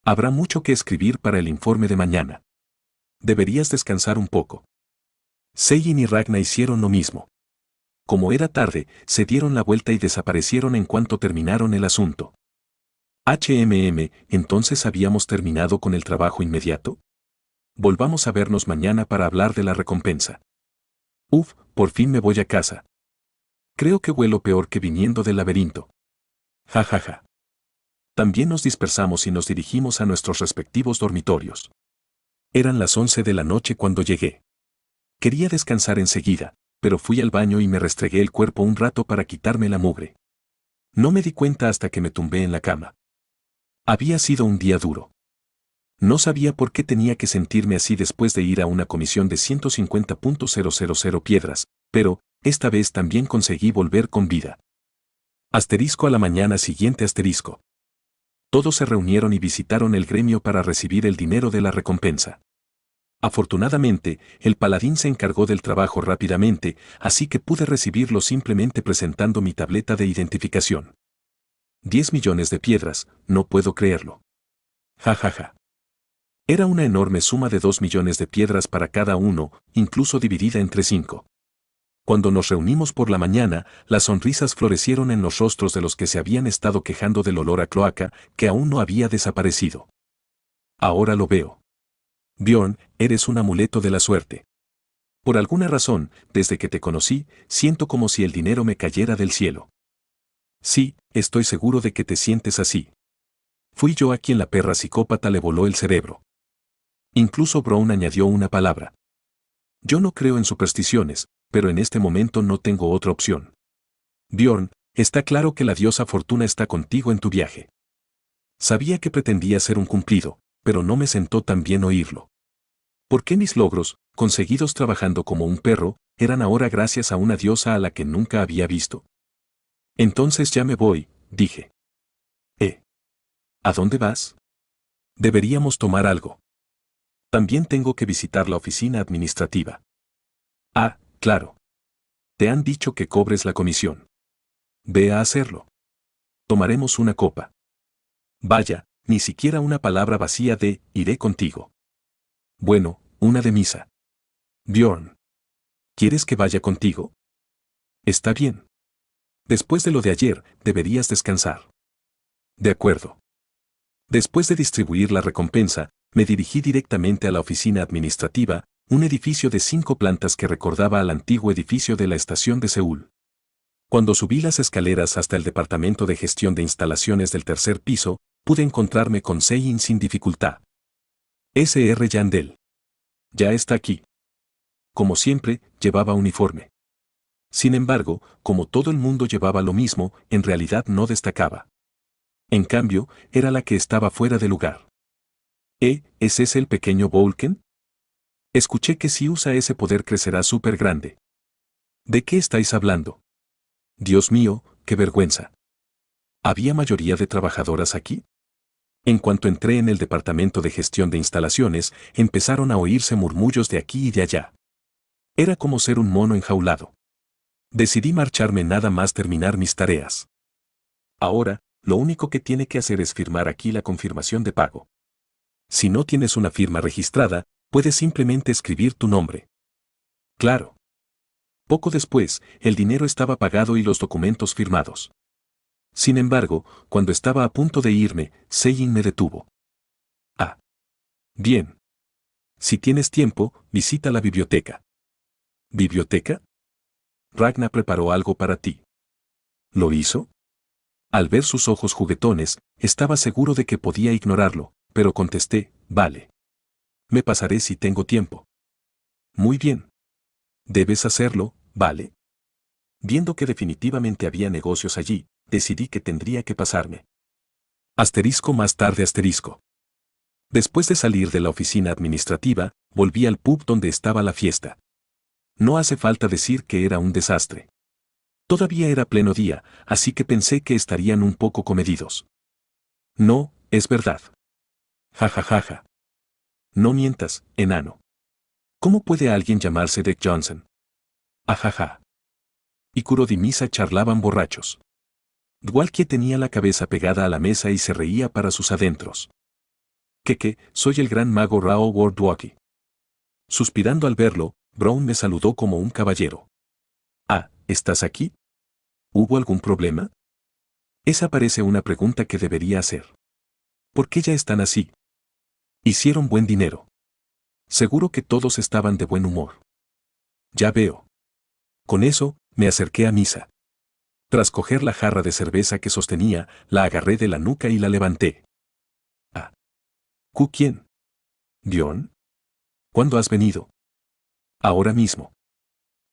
Habrá mucho que escribir para el informe de mañana. Deberías descansar un poco. Sein y Ragna hicieron lo mismo. Como era tarde, se dieron la vuelta y desaparecieron en cuanto terminaron el asunto. ¿Entonces habíamos terminado con el trabajo inmediato? Volvamos a vernos mañana para hablar de la recompensa. Uf, por fin me voy a casa. Creo que huelo peor que viniendo del laberinto. Ja ja ja. También nos dispersamos y nos dirigimos a nuestros respectivos dormitorios. Eran las 11 de la noche cuando llegué. Quería descansar enseguida, pero fui al baño y me restregué el cuerpo un rato para quitarme la mugre. No me di cuenta hasta que me tumbé en la cama. Había sido un día duro. No sabía por qué tenía que sentirme así después de ir a una comisión de 150.000 piedras, pero, esta vez también conseguí volver con vida. Asterisco a la mañana siguiente asterisco. Todos se reunieron y visitaron el gremio para recibir el dinero de la recompensa. Afortunadamente, el paladín se encargó del trabajo rápidamente, así que pude recibirlo simplemente presentando mi tableta de identificación. 10 millones de piedras, no puedo creerlo. Ja ja ja. Era una enorme suma de 2 millones de piedras para cada uno, incluso dividida entre 5. Cuando nos reunimos por la mañana, las sonrisas florecieron en los rostros de los que se habían estado quejando del olor a cloaca, que aún no había desaparecido. Ahora lo veo. Bjorn, eres un amuleto de la suerte. Por alguna razón, desde que te conocí, siento como si el dinero me cayera del cielo. Sí, estoy seguro de que te sientes así. Fui yo a quien la perra psicópata le voló el cerebro. Incluso Brown añadió una palabra. Yo no creo en supersticiones, pero en este momento no tengo otra opción. Bjorn, está claro que la diosa Fortuna está contigo en tu viaje. Sabía que pretendía ser un cumplido, pero no me sentó tan bien oírlo. ¿Por qué mis logros, conseguidos trabajando como un perro, eran ahora gracias a una diosa a la que nunca había visto? Entonces ya me voy, dije. ¿A dónde vas? Deberíamos tomar algo. También tengo que visitar la oficina administrativa. Ah, claro. Te han dicho que cobres la comisión. Ve a hacerlo. Tomaremos una copa. Vaya, ni siquiera una palabra vacía de iré contigo. Bueno, una de misa. Bjorn. ¿Quieres que vaya contigo? Está bien. Después de lo de ayer, deberías descansar. De acuerdo. Después de distribuir la recompensa, me dirigí directamente a la oficina administrativa, un edificio de 5 plantas que recordaba al antiguo edificio de la estación de Seúl. Cuando subí las escaleras hasta el departamento de gestión de instalaciones del tercer piso, pude encontrarme con Sein sin dificultad. Sr. Yandel. Ya está aquí. Como siempre, llevaba uniforme. Sin embargo, como todo el mundo llevaba lo mismo, en realidad no destacaba. En cambio, era la que estaba fuera de lugar. ¿Es ese el pequeño Volken? Escuché que si usa ese poder crecerá súper grande. ¿De qué estáis hablando? Dios mío, qué vergüenza. ¿Había mayoría de trabajadoras aquí? En cuanto entré en el departamento de gestión de instalaciones, empezaron a oírse murmullos de aquí y de allá. Era como ser un mono enjaulado. Decidí marcharme nada más terminar mis tareas. Ahora, lo único que tiene que hacer es firmar aquí la confirmación de pago. Si no tienes una firma registrada, puedes simplemente escribir tu nombre. Claro. Poco después, el dinero estaba pagado y los documentos firmados. Sin embargo, cuando estaba a punto de irme, Sein me detuvo. Ah. Bien. Si tienes tiempo, visita la biblioteca. ¿Biblioteca? Ragnar preparó algo para ti. ¿Lo hizo? Al ver sus ojos juguetones, estaba seguro de que podía ignorarlo, pero contesté, vale. Me pasaré si tengo tiempo. Muy bien. Debes hacerlo, ¿vale? Viendo que definitivamente había negocios allí, decidí que tendría que pasarme. Asterisco más tarde asterisco. Después de salir de la oficina administrativa, volví al pub donde estaba la fiesta. No hace falta decir que era un desastre. Todavía era pleno día, así que pensé que estarían un poco comedidos. No, es verdad. Ja ja ja ja. No mientas, enano. ¿Cómo puede alguien llamarse Dick Johnson? Ajaja. Y Kurod y Misa charlaban borrachos. Dwalkie tenía la cabeza pegada a la mesa y se reía para sus adentros. Soy el gran mago Rao Wardwalkie. Suspirando al verlo, Brown me saludó como un caballero. Ah, ¿estás aquí? ¿Hubo algún problema? Esa parece una pregunta que debería hacer. ¿Por qué ya están así? Hicieron buen dinero. Seguro que todos estaban de buen humor. Ya veo. Con eso, me acerqué a Misa. Tras coger la jarra de cerveza que sostenía, la agarré de la nuca y la levanté. Ah. ¿Quién? ¿Bjorn? ¿Cuándo has venido? Ahora mismo.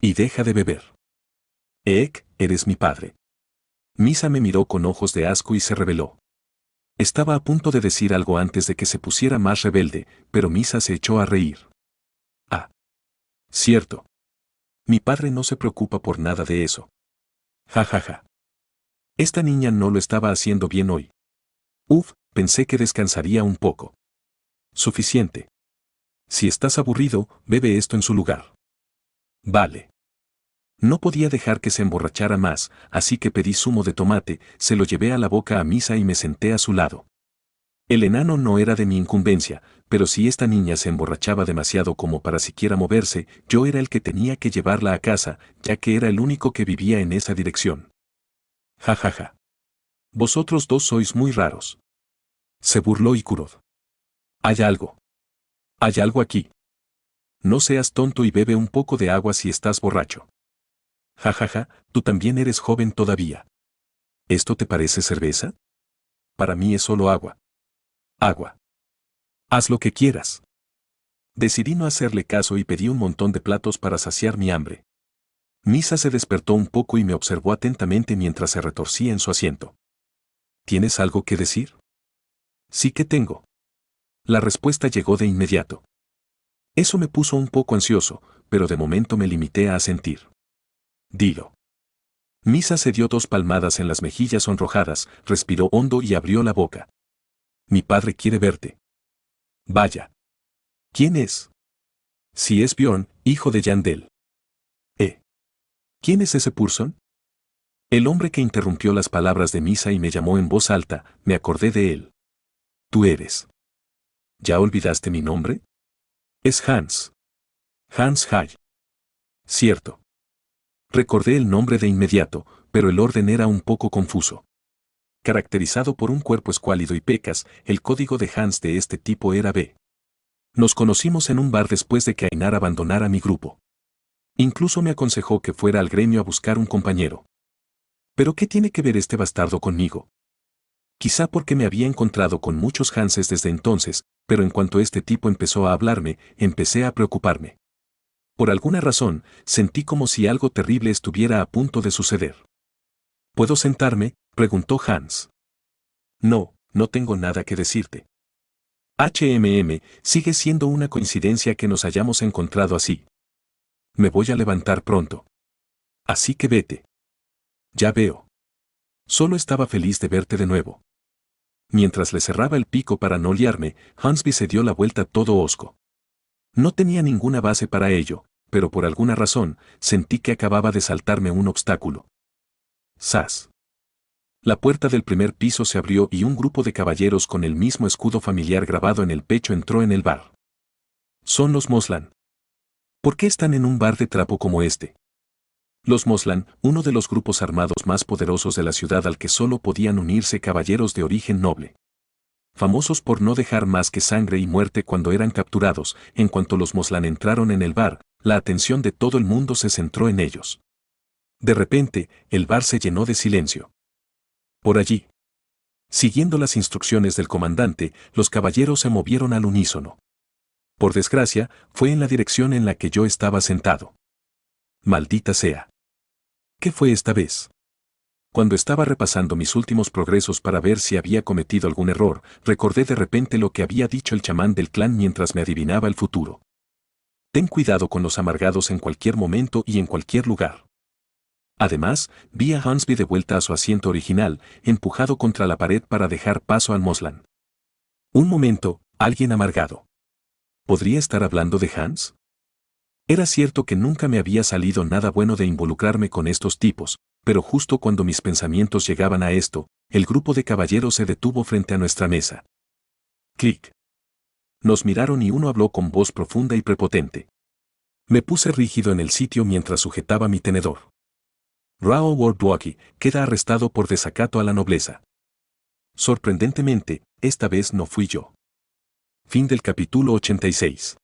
Y deja de beber. Eres mi padre. Misa me miró con ojos de asco y se rebeló. Estaba a punto de decir algo antes de que se pusiera más rebelde, pero Misa se echó a reír. Ah. Cierto. Mi padre no se preocupa por nada de eso. Ja ja ja. Esta niña no lo estaba haciendo bien hoy. Pensé que descansaría un poco. Suficiente. Si estás aburrido, bebe esto en su lugar. Vale. No podía dejar que se emborrachara más, así que pedí zumo de tomate, se lo llevé a la boca a Misa y me senté a su lado. El enano no era de mi incumbencia, pero si esta niña se emborrachaba demasiado como para siquiera moverse, yo era el que tenía que llevarla a casa, ya que era el único que vivía en esa dirección. Ja ja ja. Vosotros dos sois muy raros. Se burló Ikurod. Hay algo. Hay algo aquí. No seas tonto y bebe un poco de agua si estás borracho. Ja ja ja, tú también eres joven todavía. ¿Esto te parece cerveza? Para mí es solo agua. Agua. Haz lo que quieras. Decidí no hacerle caso y pedí un montón de platos para saciar mi hambre. Misa se despertó un poco y me observó atentamente mientras se retorcía en su asiento. ¿Tienes algo que decir? Sí que tengo. La respuesta llegó de inmediato. Eso me puso un poco ansioso, pero de momento me limité a asentir. Dilo. Misa se dio 2 palmadas en las mejillas sonrojadas, respiró hondo y abrió la boca. Mi padre quiere verte. Vaya. ¿Quién es? Si es Bjorn, hijo de Yandel. ¿Quién es ese Purson? El hombre que interrumpió las palabras de misa y me llamó en voz alta, me acordé de él. Tú eres. ¿Ya olvidaste mi nombre? Es Hans. Hans Hay. Cierto. Recordé el nombre de inmediato, pero el orden era un poco confuso. Caracterizado por un cuerpo escuálido y pecas, el código de Hans de este tipo era B. Nos conocimos en un bar después de que Ainar abandonara mi grupo. Incluso me aconsejó que fuera al gremio a buscar un compañero. ¿Pero qué tiene que ver este bastardo conmigo? Quizá porque me había encontrado con muchos Hanses desde entonces, pero en cuanto este tipo empezó a hablarme, empecé a preocuparme. Por alguna razón, sentí como si algo terrible estuviera a punto de suceder. ¿Puedo sentarme?, preguntó Hans. No, no tengo nada que decirte. Sigue siendo una coincidencia que nos hayamos encontrado así. Me voy a levantar pronto. Así que vete. Ya veo. Solo estaba feliz de verte de nuevo. Mientras le cerraba el pico para no liarme, Hansby se dio la vuelta todo hosco. No tenía ninguna base para ello, pero por alguna razón, sentí que acababa de saltarme un obstáculo. ¡Zas! La puerta del primer piso se abrió y un grupo de caballeros con el mismo escudo familiar grabado en el pecho entró en el bar. Son los Moslan. ¿Por qué están en un bar de trapo como este? Los Moslan, uno de los grupos armados más poderosos de la ciudad al que solo podían unirse caballeros de origen noble. Famosos por no dejar más que sangre y muerte cuando eran capturados, en cuanto los Moslan entraron en el bar, la atención de todo el mundo se centró en ellos. De repente, el bar se llenó de silencio. Por allí. Siguiendo las instrucciones del comandante, los caballeros se movieron al unísono. Por desgracia, fue en la dirección en la que yo estaba sentado. Maldita sea. ¿Qué fue esta vez? Cuando estaba repasando mis últimos progresos para ver si había cometido algún error, recordé de repente lo que había dicho el chamán del clan mientras me adivinaba el futuro. Ten cuidado con los amargados en cualquier momento y en cualquier lugar. Además, vi a Hansby de vuelta a su asiento original, empujado contra la pared para dejar paso al Moslan. Un momento, alguien amargado. ¿Podría estar hablando de Hans? Era cierto que nunca me había salido nada bueno de involucrarme con estos tipos, pero justo cuando mis pensamientos llegaban a esto, el grupo de caballeros se detuvo frente a nuestra mesa. Clic. Nos miraron y uno habló con voz profunda y prepotente. Me puse rígido en el sitio mientras sujetaba mi tenedor. Rao Wardwalkie queda arrestado por desacato a la nobleza. Sorprendentemente, esta vez no fui yo. Fin del capítulo 86.